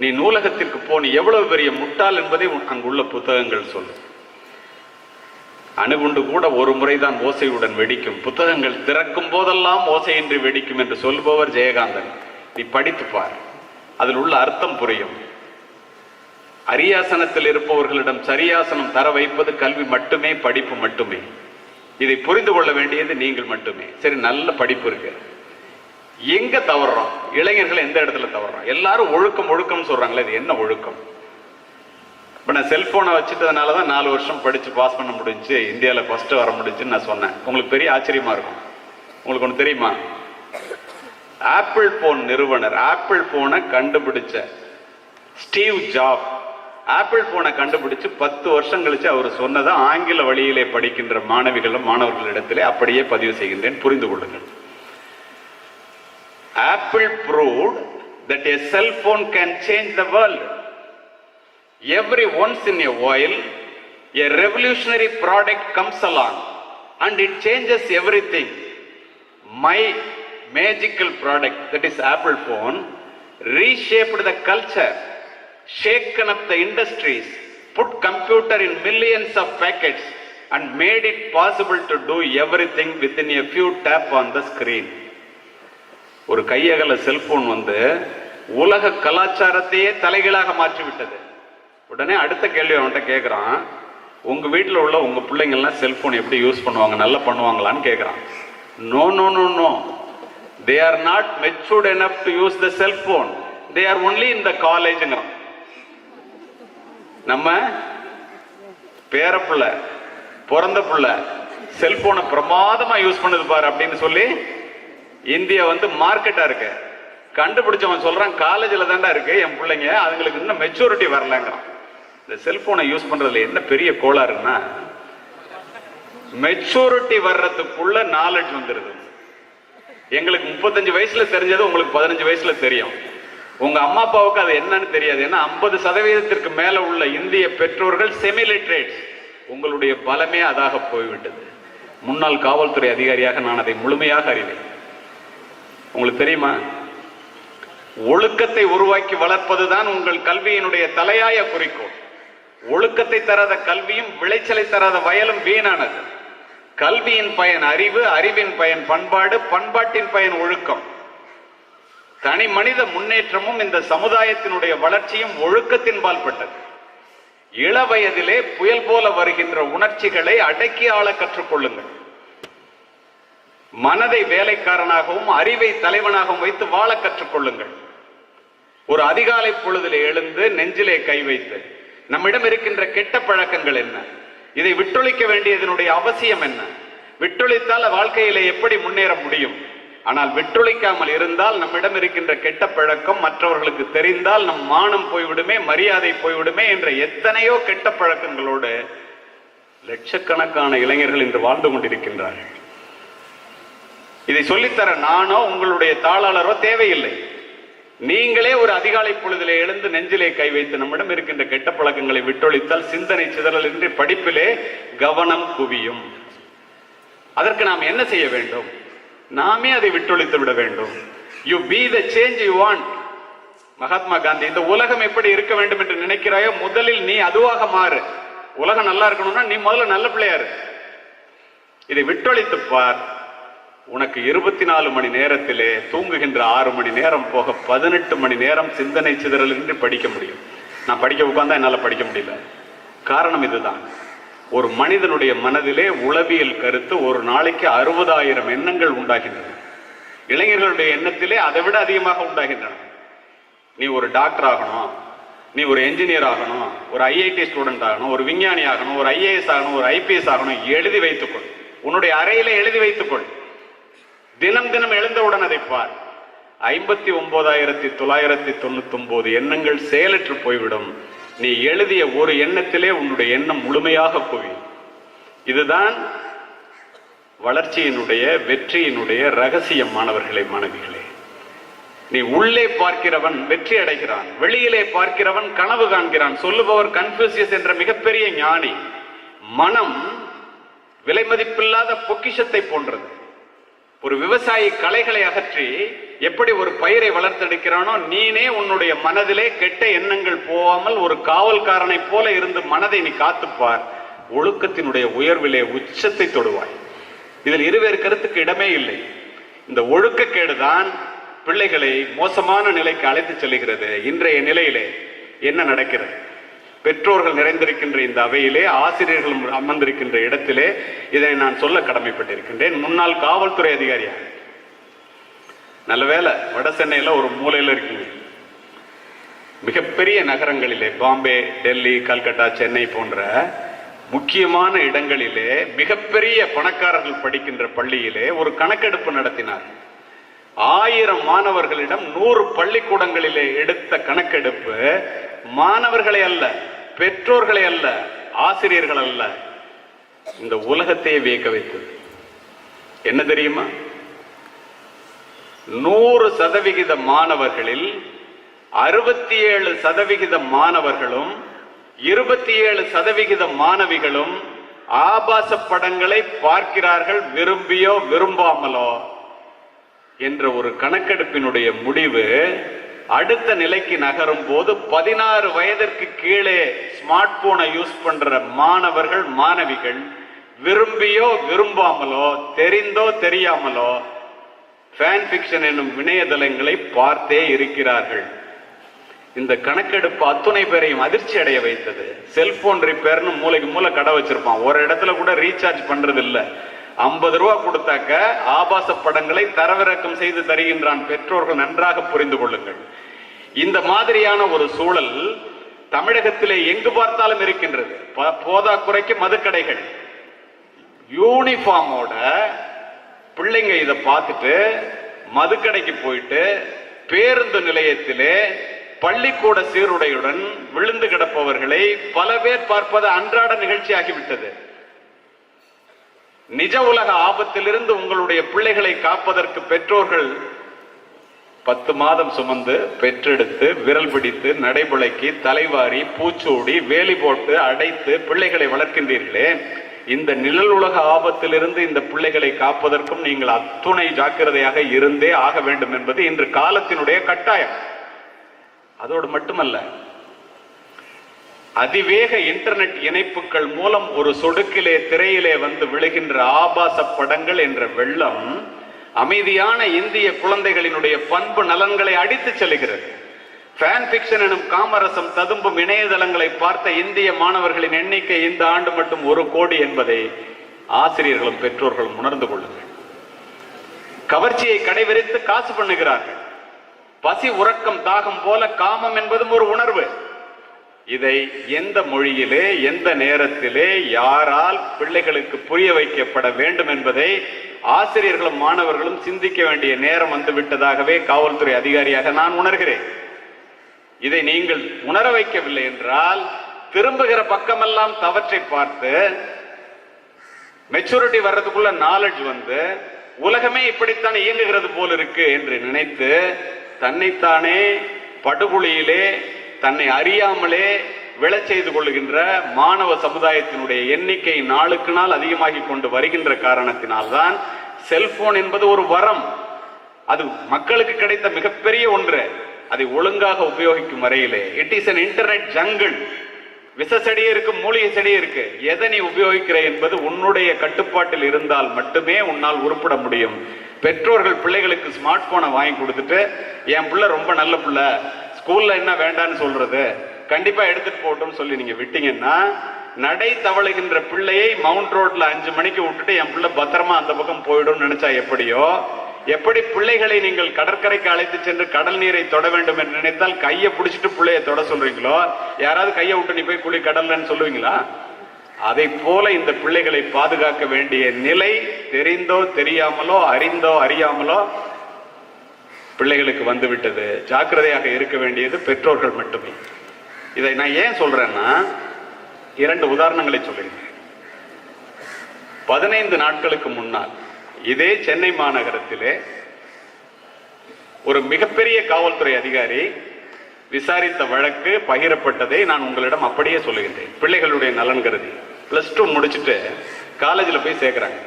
நீ நூலகத்திற்கு போன எவ்வளவு பெரிய முட்டாள் என்பதை அங்குள்ள புத்தகங்கள் சொல்லும். அணுகுண்டு கூட ஒரு முறைதான் ஓசையுடன் வெடிக்கும், புத்தகங்கள் திறக்கும் போதெல்லாம் ஓசையின்றி வெடிக்கும் என்று சொல்பவர் ஜெயகாந்தன். நீ படித்து பார், அதில் உள்ள அர்த்தம் புரியும். அரியாசனத்தில் இருப்பவர்களிடம் சரியாசனம் தர வைப்பது கல்வி மட்டுமே, படிப்பு மட்டுமே. இதை புரிந்து கொள்ள வேண்டியது நீங்கள் மட்டுமே. சரி, நல்ல படிப்பு இருக்கு, எங்க தவறுறோம்? இளைஞர்கள் எந்த இடத்துல தவறுறோம்? எல்லாரும் ஒழுக்கம் ஒழுக்கம் சொல்றாங்களே, இது என்ன ஒழுக்கம்? இப்ப நான் செல்போனை வச்சுட்டதுனாலதான் 4 வருஷம் படிச்சு பாஸ் பண்ண முடிஞ்சு, இந்தியாவில் ஃபர்ஸ்ட் வர முடிஞ்சுன்னு நான் சொன்னேன். உங்களுக்கு பெரிய ஆச்சரியமா இருக்கும். உங்களுக்கு ஒண்ணு தெரியுமா? ஆப்பிள் போன் நிறுவனர், ஆப்பிள் போனை கண்டுபிடிச்ச ஸ்டீவ் ஜாப், ஆப்பிள் போனை கண்டுபிடிச்சு 10 வருஷம் கழிச்சு அவர் சொன்னதை ஆங்கில வழியிலே படிக்கின்ற மாணவர்களிடத்திலே அப்படியே பதிவு செய்கின்றேன், புரிந்து கொள்ளுங்கள். Apple proved that a cell phone can change the world. Every once in a while, a revolutionary product comes along and it changes everything. My magical product, that is Apple phone, reshaped the culture, shaken up the industries, put computer in millions of packets and made it possible to do everything within a few tap on the screen. ஒரு கையகல cellphone வந்து உலக கலாச்சாரத்தையே தலைகீழாக மாற்றிவிட்டது. உடனே அடுத்த கேள்வி அவன்கிட்ட கேட்குறான், உங்க வீட்டில் உள்ள உங்க பிள்ளைங்கள்லாம் செல்போன் எப்படி யூஸ் பண்ணுவாங்க, நல்லா பண்ணுவாங்களான்னு கேட்குறான். No no no no, they are not matured enough to use the cell phone, they are only in the collegeங்கிறான். நம்ம பேரப்புள்ள பிறந்த புள்ள செல்போனை பிரமாதமா யூஸ் பண்ணுது பாரு அப்படின்னு சொல்லி இந்தியா வந்து மார்க்கெட்டா இருக்கு. கண்டுபிடிச்சவன் சொல்றான் காலேஜில் தாண்டா இருக்கு என் பிள்ளைங்க, அதுங்களுக்கு இன்னும் மெச்சூரிட்டி வரலங்கிறான். இந்த செல்போனை யூஸ் பண்றதுல என்ன பெரிய கோளாறுன்னா, மெச்சூரிட்டி வர்றதுக்குள்ள நாலேஜ் வந்துருது. எங்களுக்கு 35 வயசுல தெரிஞ்சது உங்களுக்கு 15 வயசுல தெரியும். உங்க அம்மா அப்பாவுக்கு அது என்னன்னு தெரியாது. ஏன்னா 50% மேல உள்ள இந்திய பெற்றோர்கள் செமிலிட்ரேட்ஸ். உங்களுடைய பலமே அதாக போய்விட்டது. முன்னாள் காவல்துறை அதிகாரியாக நான் அதை முழுமையாக அறிவேன். உங்களுக்கு தெரியுமா, ஒழுக்கத்தை உருவாக்கி வளர்ப்பதுதான் உங்கள் கல்வியினுடைய தலையாய குறிக்கோள். ஒழுக்கத்தை தராத கல்வியும் விளைச்சலை தராத வயலும் வீணானது. கல்வியின் பயன் அறிவு, அறிவின் பயன் பண்பாடு, பண்பாட்டின் பயன் ஒழுக்கம். தனி மனித முன்னேற்றமும் இந்த சமுதாயத்தினுடைய வளர்ச்சியும் ஒழுக்கத்தின் பால்பட்டது. இள வயதிலே புயல் போல வருகின்ற உணர்ச்சிகளை அடக்கி ஆள கற்றுக்கொள்ளுங்கள். மனதை வேலைக்காரனாகவும் அறிவை தலைவனாகவும் வைத்து வாழ கற்றுக்கொள்ளுங்கள். ஒரு அதிகாலை பொழுதிலே எழுந்து நெஞ்சிலே கை வைத்து நம்மிடம் இருக்கின்ற கெட்ட பழக்கங்கள் என்ன, இதை விட்டொழிக்க வேண்டியதனுடைய அவசியம் என்ன, விட்டொழித்தால் வாழ்க்கையிலே எப்படி முன்னேற முடியும், ஆனால் விட்டொழிக்காமல் இருந்தால் நம்மிடம் இருக்கின்ற கெட்ட பழக்கம் மற்றவர்களுக்கு தெரிந்தால் நம் மானம் போய்விடுமே, மரியாதை போய்விடுமே என்ற எத்தனையோ கெட்ட பழக்கங்களோடு லட்சக்கணக்கான இளைஞர்கள் இன்று வாழ்ந்து கொண்டிருக்கின்றார்கள். இதை சொல்லித்தர நானோ உங்களுடைய தாளாளரோ தேவையில்லை. நீங்களே ஒரு அதிகாலை பொழுதிலே எழுந்து நெஞ்சிலே கை வைத்து நம்மிடம் இருக்கின்ற கெட்ட பழக்கங்களை விட்டொழித்தால் சிந்தனை சிதறல் இன்றி படிப்பிலே கவனம் குவியும். அதற்கு நாம் என்ன செய்ய வேண்டும்? நாமே அதை விட்டொழித்து விட வேண்டும். You be the change you want. Mahatma Gandhi, இந்த உலகம் எப்படி இருக்க வேண்டும் என்று நினைக்கிறாயோ முதலில் நீ அதுவாக மாறு. உலகம் நல்லா இருக்கணும்னா நீ முதல்ல நல்ல பிள்ளையாரு. இதை விட்டொழித்து பார். உனக்கு 24 மணி நேரத்திலே தூங்குகின்ற 6 மணி நேரம் போக 18 மணி நேரம் சிந்தனை சிதறல் இன்றி படிக்க முடியும். நான் படிக்க உட்கார்ந்தா என்னால படிக்க முடியல. காரணம் இதுதான். ஒரு மனிதனுடைய மனதிலே உளவியல் கருத்து ஒரு நாளைக்கு 60,000 எண்ணங்கள் உண்டாகின்றன. இளைஞர்களுடைய எண்ணத்திலே அதை விட அதிகமாக உண்டாகின்றன. நீ ஒரு டாக்டர் ஆகணும், நீ ஒரு என்ஜினியர் ஆகணும், ஒரு ஐஐடி ஸ்டூடெண்ட் ஆகணும், ஒரு விஞ்ஞானி ஆகணும், ஒரு ஐஏஎஸ் ஆகணும், ஒரு ஐபிஎஸ் ஆகணும். எழுதி வைத்துக்கொள். உன்னுடைய அறையில எழுதி வைத்துக்கொள். தினம் தினம் எழுந்தவுடன் அதை பார். 59,999 எண்ணங்கள் செயலற்று போய்விடும். நீ எழுதிய ஒரு எண்ணத்திலே உன்னுடைய எண்ணம் முழுமையாக குவியும். இதுதான் வளர்ச்சியினுடைய வெற்றியினுடைய ரகசியம். மாணவர்களே, மாணவிகளே, நீ உள்ளே பார்க்கிறவன் வெற்றி அடைகிறான், வெளியிலே பார்க்கிறவன் கனவு காண்கிறான். சொல்லுபவர் கன்ஃபூசியஸ் என்ற மிகப்பெரிய ஞானி. மனம் விலை மதிப்பில்லாத பொக்கிஷத்தை போன்றது. ஒரு விவசாயி களைகளை அகற்றி எப்படி ஒரு பயிரை வளர்த்தெடுக்கிறானோ, நீனே உன்னுடைய மனதிலே கெட்ட எண்ணங்கள் போகாமல் ஒரு காவல்காரனை போல இருந்து மனதை நீ காத்துப்பார். ஒழுக்கத்தினுடைய உயர்விலே உச்சத்தை தொடுவாய். இதில் இருவேறு கருத்துக்கு இடமே இல்லை. இந்த ஒழுக்கக்கேடுதான் பிள்ளைகளை மோசமான நிலைக்கு அழைத்து செல்கிறது. இன்றைய நிலையிலே என்ன நடக்கிறது? பெற்றோர்கள் நிறைந்திருக்கின்ற இந்த அவையிலே, ஆசிரியர்கள் அமர்ந்திருக்கின்ற இடத்திலே இதை நான் சொல்ல கடமைப்பட்டிருக்கின்றேன். முன்னாள் காவல்துறை அதிகாரியாக. நல்ல வேளை வட சென்னையில ஒரு மூலையில இருக்கீங்க. மிகப்பெரிய நகரங்களிலே, பாம்பே, டெல்லி, கல்கட்டா, சென்னை போன்ற முக்கியமான இடங்களிலே மிகப்பெரிய பணக்காரர்கள் படிக்கின்ற பள்ளியிலே ஒரு கணக்கெடுப்பு நடத்தினார். 1000 மாணவர்களிடம் 100 பள்ளிக்கூடங்களிலே எடுத்த கணக்கெடுப்பு மாணவர்களை அல்ல, பெற்றோர்களை அல்ல, ஆசிரியர்கள் அல்ல, இந்த உலகத்தையே வியக்க வைத்தது. என்ன தெரியுமா? 100% மாணவர்களில் 67% மாணவர்களும் 27% மாணவிகளும் ஆபாச படங்களை பார்க்கிறார்கள், விரும்பியோ விரும்பாமலோ என்ற ஒரு கணக்கெடுப்பினுடைய முடிவு அடுத்த நிலைக்கு நகரும் போது 16 வயதிற்கு கீழே ஸ்மார்ட் போனை யூஸ் பண்ற மாணவர்கள் மாணவிகள் விரும்பியோ விரும்பாமலோ தெரிந்தோ தெரியாமலோ ஃபேன் ஃபிக்ஷன் என்னும் இணையதளங்களை பார்த்தே இருக்கிறார்கள். இந்த கணக்கெடுப்பு அத்துணை பேரையும் அதிர்ச்சி அடைய வைத்தது. செல்போன் ரிப்பேர்னு மூளைக்கு மூளை கடை வச்சிருப்பான், ஒரு இடத்துல கூட ரீசார்ஜ் பண்றது இல்ல. 50 ரூபா கொடுத்தாக்க ஆபாச படங்களை தரவிறக்கம் செய்து தருகின்றான். பெற்றோர்கள் நன்றாக புரிந்து கொள்ளுங்கள். இந்த மாதிரியான ஒரு சூழல் தமிழகத்திலே எங்கு பார்த்தாலும் இருக்கின்றது. போதாக்குறைக்கு மதுக்கடைகள் யூனிஃபார்மோட பிள்ளைங்க இதை பார்த்துட்டு மதுக்கடைக்கு போயிட்டு பேருந்து நிலையத்திலே பள்ளிக்கூட சீருடையுடன் விழுந்து கிடப்பவர்களை பல பேர் பார்ப்பது அன்றாட நிகழ்ச்சி ஆகிவிட்டது. நிஜ உலக ஆபத்திலிருந்து உங்களுடைய பிள்ளைகளை காப்பதற்கு பெற்றோர்கள் 10 மாதம் சுமந்து பெற்றெடுத்து விரல் பிடித்து நடைபுழைக்கி தலைவாரி பூச்சூடி வேலி போட்டு அடைத்து பிள்ளைகளை வளர்க்கின்றீர்களே, இந்த நிழல் உலக ஆபத்திலிருந்து இந்த பிள்ளைகளை காப்பதற்கும் நீங்கள் அத்துணை ஜாக்கிரதையாக இருந்தே ஆக வேண்டும் என்பது இன்று காலத்தினுடைய கட்டாயம். அதோடு மட்டுமல்ல, அதிவேக இன்டர்நெட் இணைப்புகள் மூலம் ஒரு சொடுக்கிலே திரையிலே வந்து விழுகின்ற ஆபாச படங்கள் என்ற வெள்ளம் அமைதியான இந்திய குழந்தைகளினுடைய பண்பு நலன்களை அடித்து செல்கிறது. ஃபேன் ஃபிக்ஷன் எனும் காமரசம் ததும்பும் இணையதளங்களை பார்த்த இந்திய மாணவர்களின் எண்ணிக்கை இந்த ஆண்டு மட்டும் 1 கோடி என்பதை ஆசிரியர்களும் பெற்றோர்களும் உணர்ந்து கொள்ளுங்கள். கவர்ச்சியை கடைவிரித்து காசு பண்ணுகிறார்கள். பசி உறக்கம் தாகம் போல காமம் என்பதும் ஒரு உணர்வு. இதை எந்த மொழியிலே எந்த நேரத்திலே யாரால் பிள்ளைகளுக்கு புரிய வைக்கப்பட வேண்டும் என்பதை ஆசிரியர்களும் மாணவர்களும் சிந்திக்க வேண்டிய நேரம் வந்து விட்டதாகவே காவல்துறை அதிகாரியாக நான் உணர்கிறேன். இதை நீங்கள் உணர வைக்கவில்லை என்றால் திரும்புகிற பக்கமெல்லாம் தவற்றை பார்த்து மெச்சூரிட்டி வர்றதுக்குள்ள நாலேஜ் வந்து உலகமே இப்படித்தான் இயங்குகிறது போல் இருக்கு என்று நினைத்து தன்னைத்தானே படுகொலியிலே தன்னை அறியாமலே விழச் செய்து கொள்ளுகின்ற மாணவ சமுதாயத்தினுடைய எண்ணிக்கை நாளுக்கு நாள் அதிகமாகி கொண்டு வருகின்ற காரணத்தினால்தான் செல்போன் என்பது ஒரு வரம். அது மக்களுக்கு கிடைத்த மிகப்பெரிய ஒன்று. அதை ஒழுங்காக உபயோகிக்கும் வரையிலே it is an internet jungle. விஷ செடியே இருக்கு, மூலிகை செடியே இருக்கு. எதை நீ உபயோகிக்கிற என்பது உன்னுடைய கட்டுப்பாட்டில் இருந்தால் மட்டுமே உன்னால் உருப்பட முடியும். பெற்றோர்கள் பிள்ளைகளுக்கு ஸ்மார்ட் போனை வாங்கி கொடுத்துட்டு என் பிள்ளை ரொம்ப நல்ல பிள்ளை, ஸ்கூல்ல என்ன வேண்டான்னு சொல்றது, கண்டிப்பா எடுத்துட்டு போட்டோம்னு சொல்லி நீங்க விட்டீங்கன்னா நடை தவழுகின்ற பிள்ளையை மவுண்ட் ரோட்ல 5 மணிக்கு விட்டுட்டு என் பிள்ளை பத்திரமா அந்த பக்கம் போயிடும் நினைச்சா எப்படியோ, எப்படி பிள்ளைகளை நீங்கள் கடற்கரைக்கு அழைத்து சென்று கடல் நீரை தொட வேண்டும் என்று நினைத்தால் கையை பிடிச்சிட்டு பிள்ளைய தொட சொல்றீங்களோ, யாராவது கையை விட்டு நீ போய் குளி கடல்லன்னு சொல்லுவீங்களா? அதை போல இந்த பிள்ளைகளை பாதுகாக்க வேண்டிய நிலை தெரிந்தோ தெரியாமலோ அறிந்தோ அறியாமலோ பிள்ளைகளுக்கு வந்துவிட்டது. ஜாக்கிரதையாக இருக்க வேண்டியது பெற்றோர்கள் மட்டுமே. இதை நான் ஏன் சொல்றேன்னா 2 உதாரணங்களை சொல்லுகிறேன். 15 நாட்களுக்கு முன்னால் இதே சென்னை மாநகரத்திலே ஒரு மிகப்பெரிய காவல்துறை அதிகாரி விசாரித்த வழக்கு பகிரப்பட்டதை நான் உங்களிடம் அப்படியே சொல்லுகின்றேன். பிள்ளைகளுடைய நலன் கருதி +2 முடிச்சுட்டு காலேஜில் போய் சேர்க்கிறாங்க.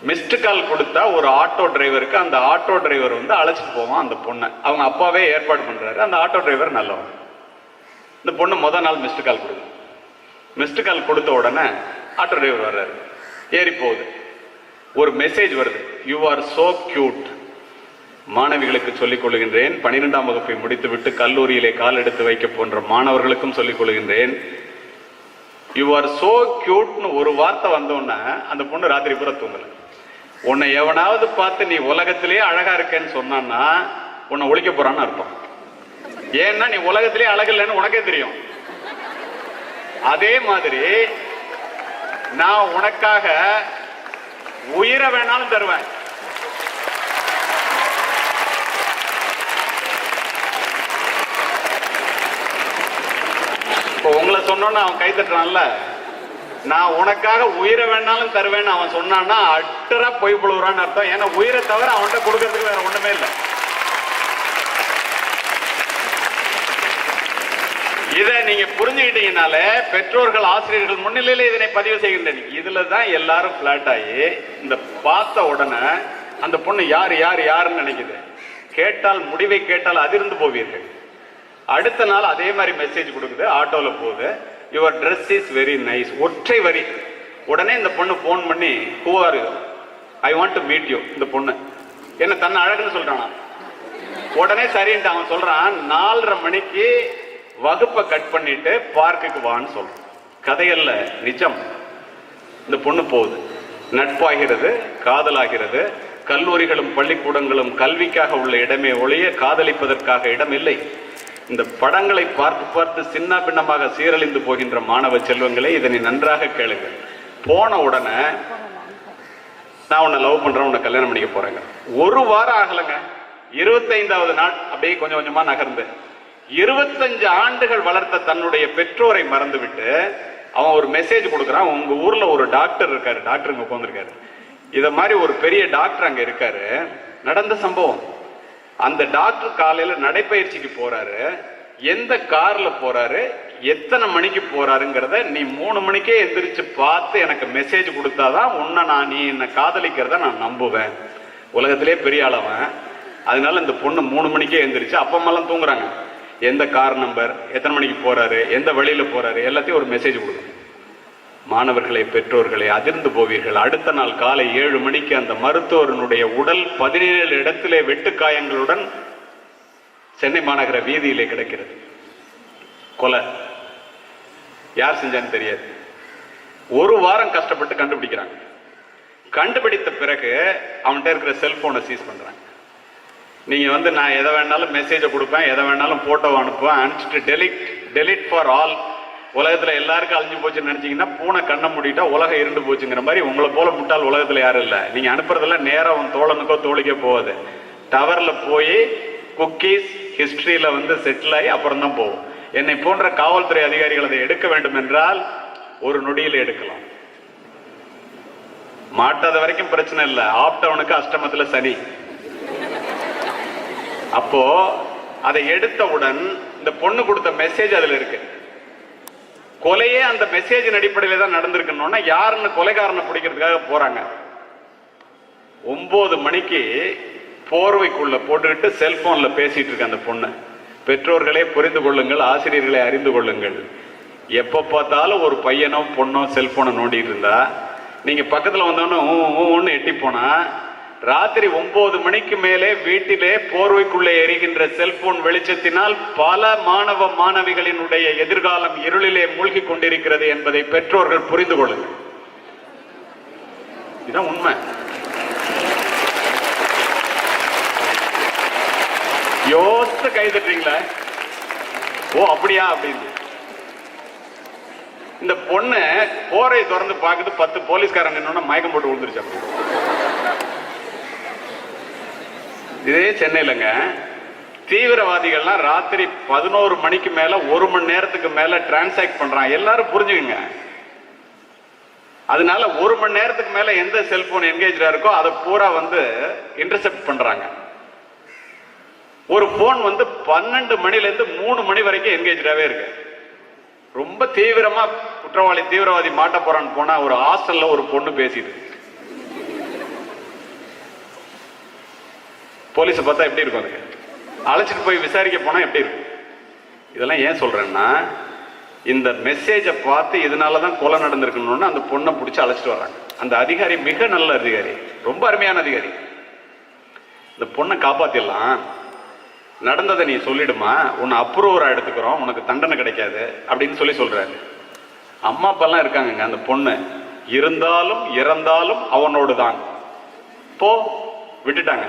மிஸ்டு கால் கொடுத்தா ஒரு ஆட்டோ டிரைவருக்கு அந்த ஆட்டோ டிரைவர் வந்து அழைச்சிட்டு போவான் அந்த பொண்ணை. அவங்க அப்பாவே ஏற்பாடு பண்றாரு. அந்த ஆட்டோ டிரைவர் நல்லவன். இந்த பொண்ணு முதல் நாள் மிஸ்டு கால் கொடுக்கும். மிஸ்டு கால் கொடுத்த உடனே ஆட்டோ டிரைவர் வர்றாரு, ஏறி போகுது. ஒரு மெசேஜ் வருது, யூ ஆர் சோ கியூட். மாணவிகளுக்கு சொல்லிக் கொள்கின்றேன், 12ஆம் வகுப்பை முடித்துவிட்டு கல்லூரியிலே கால் எடுத்து வைக்க போன்ற மாணவர்களுக்கும் சொல்லிக் கொள்கின்றேன், யூ ஆர் சோ கியூட்னு ஒரு வார்த்தை வந்தோன்னா அந்த பொண்ணு ராத்திரி பூரா தூங்கல. உன்னை எவனாவது பார்த்து நீ உலகத்திலேயே அழகா இருக்கேன்னு சொன்னான்னா உன்னை ஒழிக்க போறான்னு அர்த்தம். ஏன்னா நீ உலகத்திலேயே அழகு இல்லைன்னு உனக்கே தெரியும். அதே மாதிரி நான் உனக்காக உயிரை வேணாலும் தருவேன். இப்போ உங்களை சொன்னோன்னு அவன் கை தட்டுறான்ல, நான் உனக்காக உயிரை வேணாலும் தருவேன்னு அவன் சொன்னான்னா அட்டரா பொய் புழுவுறான்னு அர்த்தம். ஏன்னா உயிரை தவிர அவன்கிட்ட கொடுக்கறதுக்கு வேற ஒண்ணுமே இல்லை. இதை நீங்க புரிஞ்சுக்கிட்டீங்கனால பெற்றோர்கள் ஆசிரியர்கள் முன்னிலையில இதனை பதிவு செய்கின்றன. இதுலதான் எல்லாரும் பிளாட் ஆகி இந்த பார்த்த உடனே அந்த பொண்ணு யாரு யாரு யாருன்னு நினைக்குது. கேட்டால் முடிவை கேட்டால் அதிர்ந்து போவீர்கள். அடுத்த நாள் அதே மாதிரி மெசேஜ் கொடுக்குது, ஆட்டோல போகுது, your dress is very nice, ஒற்றை வரி. உடனே இந்த பொண்ணு போன் பண்ணி who are you, I want to meet you. இந்த பொண்ணு என்ன தன்னை அழகுன்னு சொல்றானா? உடனே சரின்ட்டு அவன் சொல்றான் 4:30 மணிக்கு வகுப்பை கட் பண்ணிட்டு பார்க்குக்கு வான்னு சொல்றான். கதையல்ல, நிஜம். இந்த பொண்ணு போகுது, நட்பாகிறது, காதலாகிறது. கல்லூரிகளும் பள்ளிக்கூடங்களும் கல்விக்காக உள்ள இடமே ஒழிய காதலிப்பதற்காக இடம் இல்லை. இந்த படங்களை பார்த்து பார்த்து சின்ன பின்னமாக சீரழிந்து போகின்ற மாணவ செல்வங்களே, இதனை நன்றாக கேளுங்கள். போன உடனே நான் உன்னை லவ் பண்றேன், உன்னை கல்யாணம் பண்ணிக்க போறேங்க. ஒரு வாரம் ஆகலைங்க, 25வது நாள் அப்படியே கொஞ்சம் கொஞ்சமா நகர்ந்து 25 ஆண்டுகள் வளர்த்த தன்னுடைய பெற்றோரை மறந்து விட்டு அவன் ஒரு மெசேஜ் கொடுக்குறான். உங்க ஊர்ல ஒரு டாக்டர் இருக்காரு, டாக்டர் இங்க உட்கார்ந்திருக்காரு, இத மாதிரி ஒரு பெரிய டாக்டர் அங்க இருக்காரு. நடந்த சம்பவம். அந்த டாக்டர் காலையில நடைப்பயிற்சிக்கு போறாரு. எந்த கார்ல போறாரு, எத்தனை மணிக்கு போறாருங்கிறத நீ 3 மணிக்கே எந்திரிச்சு பார்த்து எனக்கு மெசேஜ் கொடுத்தாதான் உன்னை நீ என்ன காதலிக்கிறத நான் நம்புவேன். உலகத்திலே பெரிய அளவன். அதனால இந்த பொண்ணு 3 மணிக்கே எந்திரிச்சு, அப்பா அம்மாலாம் தூங்குறாங்க, எந்த கார் நம்பர், எத்தனை மணிக்கு போறாரு, எந்த வழியில போறாரு, எல்லாத்தையும் ஒரு மெசேஜ் கொடுக்கணும். மாணவர்களை, பெற்றோர்களை, அதிர்ந்து போவீர்கள். அடுத்த நாள் காலை 7 மணிக்கு அந்த மருத்துவரனுடைய உடல் 17 இடத்திலே வெட்டுக்காயங்களுடன் சென்னை மாநகர வீதியிலே கிடக்கிறது. கொலை. யார் செஞ்சான்னு தெரியாது. ஒரு வாரம் கஷ்டப்பட்டு கண்டுபிடிக்கிறாங்க. கண்டுபிடித்த பிறகு அவன்கிட்ட இருக்கிற செல்போனை சீஸ் பண்றாங்க. நீங்க நான் எதை வேணாலும் மெசேஜை கொடுப்பேன், எதை வேணாலும் போட்டோ அனுப்புவேன், அனுப்பிச்சுட்டு டெலிட் ஃபார் ஆல். உலகத்துல எல்லாருக்கும் அழிஞ்சு போச்சுன்னு நினைச்சீங்கன்னா பூனை கண்ணை மூடிட்டா உலகம் இருண்டு போச்சுங்கிற மாதிரி உங்களை போல முட்டால் உலகத்துல யாரும் இல்லை. நீங்க அனுப்புறதெல்லாம் நேரம் உன் தோழனுக்கோ தோழிக்கோ போகுது. டவர்ல போய் குக்கீஸ் ஹிஸ்டரியில செட்டில் ஆகி அப்புறம் தான் போகும். என்னை போன்ற காவல்துறை அதிகாரிகள் அதை எடுக்க வேண்டும் என்றால் ஒரு நொடியில் எடுக்கலாம். மாட்டாத வரைக்கும் பிரச்சனை இல்லை. ஆப்டவனுக்கு அஷ்டமத்துல சனி. அப்போ அதை எடுத்தவுடன் இந்த பொண்ணு கொடுத்த மெசேஜ் அதுல இருக்கு. கொலையே அந்த மெசேஜின் அடிப்படையில தான் நடந்திருக்கணும்னா யாருன்னு கொலைகாரனை பிடிக்கிறதுக்காக போறாங்க. 9 மணிக்கு போர்வைக்குள்ள போட்டுக்கிட்டு செல்போன்ல பேசிட்டு இருக்க அந்த பொண்ணு. பெற்றோர்களே புரிந்து கொள்ளுங்கள், ஆசிரியர்களை அறிந்து கொள்ளுங்கள். எப்ப பார்த்தாலும் ஒரு பையனோ பொண்ணோ செல்போனை நோண்டிட்டு இருந்தா நீங்க பக்கத்துல வந்தோன்னு எட்டி போனா ராத்திரி 9 மணிக்கு மேலே வீட்டிலே போர்வைக்குள்ளே எரிகின்ற செல்போன் வெளிச்சத்தினால் பல மாணவ மாணவிகளினுடைய எதிர்காலம் இருளிலே மூழ்கி கொண்டிருக்கிறது என்பதை பெற்றோர்கள் புரிந்து கொள்ளுங்கள். இதுதான் உண்மை. யோசித்து கைதட்டுறீங்களா? ஓ அப்படியா அப்படின்னு. இந்த பொண்ணு போரை திறந்து பார்க்குது, 10 போலீஸ்காரங்க நின்னு மயக்கம் போட்டு விழுந்துருச்சு. இதே சென்னையிலங்க தீவிரவாதிகள்லாம் ராத்திரி 11 மணிக்கு மேல 1 மணி நேரத்துக்கு மேல டிரான்சாக்ட் பண்றாங்க. எல்லாரும் புரிஞ்சுக்குங்க. அதனால 1 மணி நேரத்துக்கு மேல எந்த செல்போன் என்கேஜா இருக்கோ அதை பூரா இன்டர்செப்ட் பண்றாங்க. ஒரு போன் 12 மணில இருந்து 3 மணி வரைக்கும் என்கேஜாவே இருக்கு. ரொம்ப தீவிரமா தீவிரவாதி மாட்ட போறான்னு போனா ஒரு ஹாஸ்டல்ல ஒரு பொண்ணு பேசிட்டு போலீஸை பார்த்தா எப்படி இருக்கும்? அதுக்கு அழைச்சிட்டு போய் விசாரிக்க போனா எப்படி இருக்கும்? இதெல்லாம் ஏன் சொல்றேன்னா இந்த மெசேஜை பார்த்து இதனாலதான் கொலை நடந்திருக்கணும்னு அந்த பொண்ணை பிடிச்சி அழைச்சிட்டு வர்றாங்க. அந்த அதிகாரி மிக நல்ல அதிகாரி, ரொம்ப அருமையான அதிகாரி. இந்த பொண்ணை காப்பாத்திடலாம், நடந்ததை நீ சொல்லிடுமா, உன்னை அப்ரூவரா எடுத்துக்கிறோம், உனக்கு தண்டனை கிடைக்காது அப்படின்னு சொல்றாரு. அம்மா அப்பெல்லாம் இருக்காங்க. அந்த பொண்ணு இருந்தாலும் இறந்தாலும் அவனோடு தான் போ விட்டுட்டாங்க.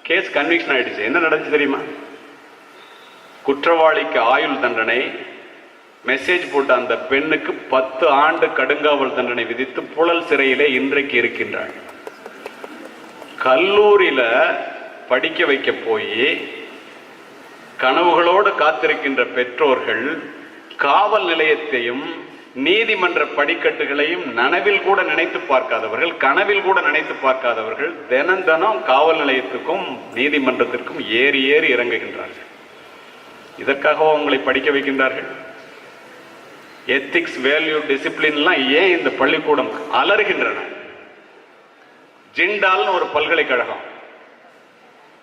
கேஸ் கன்விக்ஷன் ஆயிடுச்சு. என்ன நடந்துச்சு தெரியுமா? குற்றவாளிக்கு ஆயுள் தண்டனை, மெசேஜ் போட்ட அந்த பெண்ணுக்கு 10 ஆண்டு கடுங்காவல் தண்டனை விதித்து புழல் சிறையிலே இன்றைக்கு இருக்கின்றாள். கல்லூரியில படிக்க வைக்க போய் கனவுகளோடு காத்திருக்கின்ற பெற்றோர்கள் காவல் நிலையத்தையும் நீதிமன்ற படிக்கட்டுகளையும் நனவில் கூட நினைத்து பார்க்காதவர்கள், கனவில் கூட நினைத்து பார்க்காதவர்கள் தினம் தினம் காவல் நிலையத்துக்கும் நீதிமன்றத்திற்கும் ஏறி ஏறி இறங்குகின்றார்கள். இதற்காக உங்களை படிக்க வைக்கின்றார்கள்? எத்திக்ஸ், வேல்யூ, டிசிப்ளின்லாம் ஏன் இந்த பள்ளிக்கூடம் அலறுகின்றன? ஜிண்டால்னு ஒரு பல்கலைக்கழகம்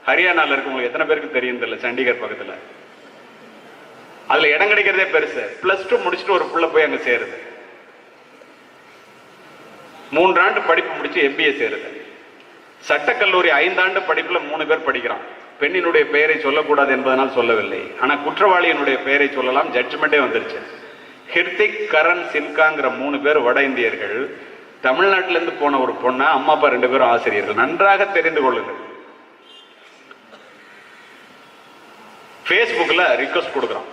ஹரியானால இருக்கு, உங்களுக்கு எத்தனை பேருக்கு தெரியும் தெரியல, சண்டிகர் பக்கத்துல. அதுல இடம் கிடைக்கிறதே பெருசு. +2 முடிச்சுட்டு ஒரு புள்ள போய் அங்க சேருது, 3 ஆண்டு படிப்பு முடிச்சு MBA சேருது. சட்டக்கல்லூரி 5 ஆண்டு படிப்புல 3 பேர் படிக்கிறான். பெண்ணினுடைய பெயரை சொல்லக்கூடாது என்பதனால் சொல்லவில்லை, ஆனா குற்றவாளியினுடைய பெயரை சொல்லலாம், ஜட்ஜ்மெண்டே வந்துருச்சு. ஹிர்திக், கரண், சின்காங்கிற 3 பேர் வட இந்தியர்கள். தமிழ்நாட்டிலிருந்து போன ஒரு பொண்ணா, அம்மா அப்பா 2 பேரும் ஆசிரியர்கள். நன்றாக தெரிந்து கொள்ளுங்கள். Facebookல ரிக்வெஸ்ட் கொடுக்குறான்,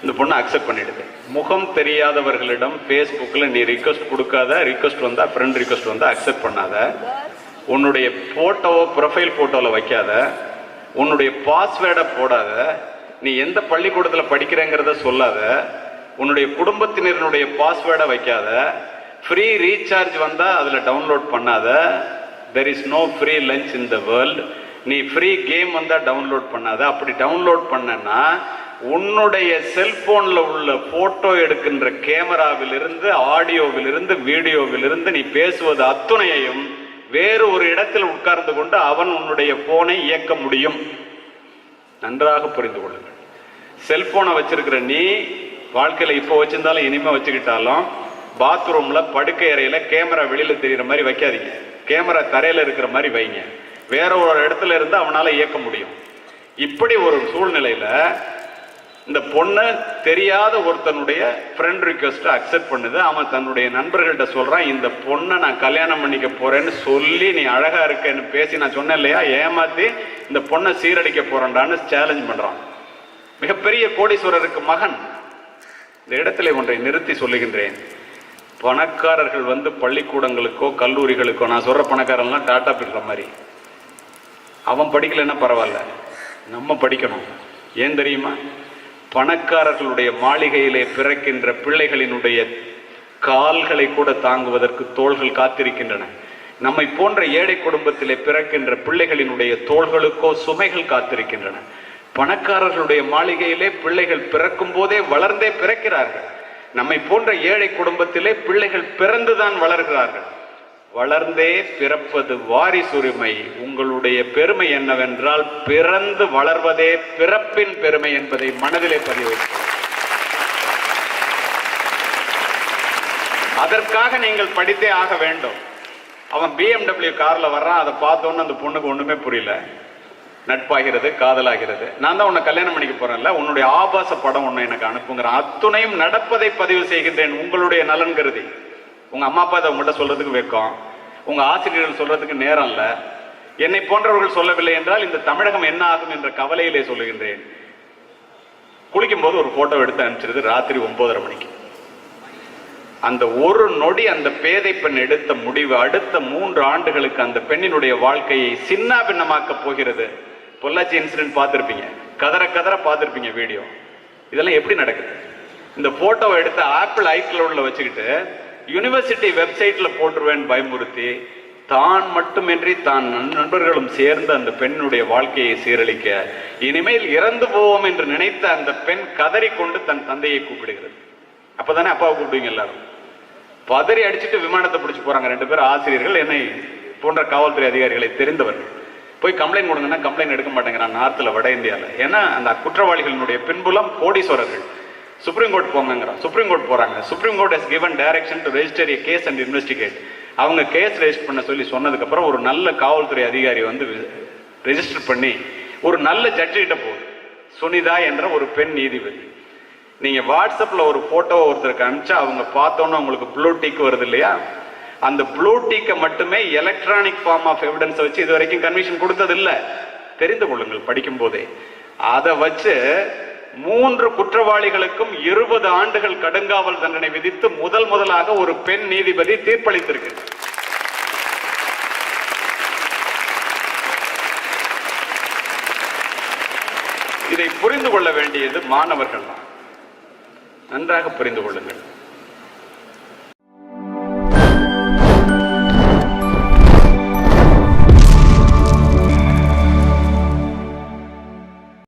இந்த பொண்ணு அக்செப்ட் பண்ணிடுது. முகம் தெரியாதவர்களிடம் Facebookல நீ ரிக்வெஸ்ட் கொடுக்காத, ரிக்வெஸ்ட் வந்தா, ஃப்ரெண்ட் ரிக்வெஸ்ட் வந்தா அக்செப்ட் பண்ணாத, உன்னுடைய போட்டோவோ ப்ரொஃபைல் போட்டோல வைக்காத, உன்னுடைய பாஸ்வேர்டை போடாத, நீ எந்த பள்ளிக்கூடத்துல படிக்கிறேங்கிறத சொல்லாத, உன்னுடைய குடும்பத்தினருடைய பாஸ்வேர்டை வைக்காத, ஃப்ரீ ரீசார்ஜ் வந்தா அதுல டவுன்லோட் பண்ணாத, there is no free lunch in the world, நீ ஃப்ரீ கேம் வந்தா டவுன்லோட் பண்ணாத. அப்படி டவுன்லோட் பண்ணனா உன்னுடைய செல்போன்ல உள்ள போட்டோ எடுக்கின்ற கேமராவிலிருந்து, ஆடியோவிலிருந்து, வீடியோவிலிருந்து நீ பேசுவது அத்துணையையும் வேறு ஒரு இடத்தில் உட்கார்ந்து கொண்டு அவன் உன்னுடைய போனை இயக்க முடியும். நன்றாக புரிந்து கொள்ளுங்கள். செல்போனை வச்சிருக்கிற நீ வாழ்க்கையில இப்ப வச்சிருந்தாலும் இனிமே வச்சுக்கிட்டாலும் பாத்ரூம்ல, படுக்கை அறையில கேமரா வெளியில தெரியுற மாதிரி வைக்காதீங்க. கேமரா தரையில இருக்கிற மாதிரி வைங்க. வேற ஒரு இடத்துல இருந்து அவனால இயக்க முடியும். இப்படி ஒரு சூழ்நிலையில இந்த பொண்ணு தெரியாத ஒருத்தனுடைய ஃப்ரெண்ட் ரிக்வெஸ்ட் அக்செப்ட் பண்ணுது. அவன் தன்னுடைய நண்பர்கள்ட்ட சொல்றான், இந்த பொண்ணை நான் கல்யாணம் பண்ணிக்க போறேன்னு சொல்லி நீ அழகா இருக்கேன்னு பேசி, நான் சொன்னேன் இல்லையா, ஏமாத்தி இந்த பொண்ணை சீரடிக்க போறேன்டான்னு சேலஞ்ச் பண்றான். மிகப்பெரிய கோடீஸ்வரருக்கு மகன். இந்த இடத்துல ஒன்றை நிறுத்தி சொல்லுகின்றேன். பணக்காரர்கள் பள்ளிக்கூடங்களுக்கோ கல்லூரிகளுக்கோ, நான் சொல்ற பணக்காரன்லாம் டாட்டா பிடுற மாதிரி, அவன் படிக்கலைன்னா பரவாயில்ல, நம்ம படிக்கணும். ஏன் தெரியுமா? பணக்காரர்களுடைய மாளிகையிலே பிறக்கின்ற பிள்ளைகளினுடைய கால்களை கூட தாங்குவதற்கு தோள்கள் காத்திருக்கின்றன. நம்மை போன்ற ஏழை குடும்பத்திலே பிறக்கின்ற பிள்ளைகளினுடைய தோள்களுக்கோ சுமைகள் காத்திருக்கின்றன. பணக்காரர்களுடைய மாளிகையிலே பிள்ளைகள் பிறக்கும் போதே வளர்ந்தே பிறக்கிறார்கள். நம்மை போன்ற ஏழை குடும்பத்திலே பிள்ளைகள் பிறந்துதான் வளர்கிறார்கள். வளர்ந்தே பிறப்பது வாரிசுரிமை. உங்களுடைய பெருமை என்னவென்றால் பிறந்து வளர்வதே பிறப்பின் பெருமை என்பதை மனதிலே பதிவு. அதற்காக நீங்கள் படித்தே ஆக வேண்டும். அவன் BMW கார்ல வர்றான், அதை பார்த்தோன்னு அந்த பொண்ணுக்கு ஒண்ணுமே புரியல. நட்பாகிறது, காதலாகிறது. நான் தான் உன்னை கல்யாணம் பண்ணிக்க போறேன்ல, உன்னுடைய ஆபாச படம் ஒண்ணு எனக்கு அனுப்புங்கிறான். அத்துணையும் நடப்பதை பதிவு செய்கின்றேன் உங்களுடைய நலன் கருதி. உங்க அம்மா அப்பா அதை உங்கள்கிட்ட சொல்றதுக்கு வைக்கும், உங்க ஆசிரியர்கள் சொல்றதுக்கு நேரம் இல்ல. என்னை போன்றவர்கள் சொல்லவில்லை என்றால் இந்த தமிழகம் என்ன ஆகும் என்ற கவலையிலே சொல்லுகின்றேன். குளிக்கும் போது ஒரு போட்டோ எடுத்து அனுப்பிச்சிருது, ராத்திரி 9:30 மணிக்கு. அந்த ஒரு நொடி அந்த பேதை பெண் எடுத்த முடிவு அடுத்த 3 ஆண்டுகளுக்கு அந்த பெண்ணினுடைய வாழ்க்கையை சின்ன பின்னமாக்க போகிறது. பொள்ளாச்சி இன்சிடென்ட் பார்த்திருப்பீங்க, கதற கதற பார்த்திருப்பீங்க வீடியோ. இதெல்லாம் எப்படி நடக்குது? இந்த போட்டோவை எடுத்து ஆப்பிள் ஐக்ளவுட்ல வச்சுக்கிட்டு யூனிவர்சிட்டி வெப்சைட்ல போட்டுருவேன் பயமுறுத்தி, தான் மட்டுமின்றி தான் நண்பர்களும் சேர்ந்து அந்த பெண்ணுடைய வாழ்க்கையை சீரழிக்க, இனிமேல் இறந்து போவோம் என்று நினைத்த அந்த பெண் கதறிக்கொண்டு தன் தந்தையை கூப்பிடுகிறது. அப்பதானே அப்பாவை கூப்பிடுவீங்க எல்லாரும். பதறி அடிச்சுட்டு விமானத்தை பிடிச்சு போறாங்க 2 பேர் ஆசிரியர்கள், என்னை போன்ற காவல்துறை அதிகாரிகளை தெரிந்தவர்கள். போய் கம்ப்ளைண்ட் கொடுங்கன்னா கம்ப்ளைண்ட் எடுக்க மாட்டேங்கிறான் நார்த்ல, வட இந்தியால. ஏன்னா அந்த குற்றவாளிகளுடைய பின்புலம் கோடீஸ்வரர்கள். சுப்ரீம் கோர்ட் போங்கிறான், சுப்ரீம் கோர்ட் போறாங்க. Supreme court has given direction to register a case and investigate. அவங்க கேஸ் ரெஜிஸ்டர் பண்ண சொல்லி சொன்னதுக்கு அப்புறம் ஒரு நல்ல காவல்துறை அதிகாரி ரெஜிஸ்டர் பண்ணி ஒரு நல்ல ஜட்ஜி கிட்ட போகுது. சுனிதா என்ற ஒரு பெண் நீதிபதி. நீங்க வாட்ஸ்அப்ல ஒரு போட்டோவை ஒருத்தருக்கு அனுப்பிச்சா அவங்க பார்த்தோன்னு உங்களுக்கு ப்ளூ டிக் வருது இல்லையா, அந்த ப்ளூ டிக்கை மட்டுமே எலக்ட்ரானிக் ஃபார்ம் ஆஃப் எவிடன்ஸ் வச்சு இது வரைக்கும் கன்விக்ஷன் கொடுத்தது இல்லை. தெரிந்து கொள்ளுங்கள் படிக்கும் போதே. அதை வச்சு 3 குற்றவாளிகளுக்கும் 20 ஆண்டுகள் கடுங்காவல் தண்டனை விதித்து முதலாக ஒரு பெண் நீதிபதி தீர்ப்பளித்திருக்கு. இதை புரிந்து கொள்ள வேண்டியது மாணவர்கள் தான். நன்றாக புரிந்து கொள்ளுங்கள்.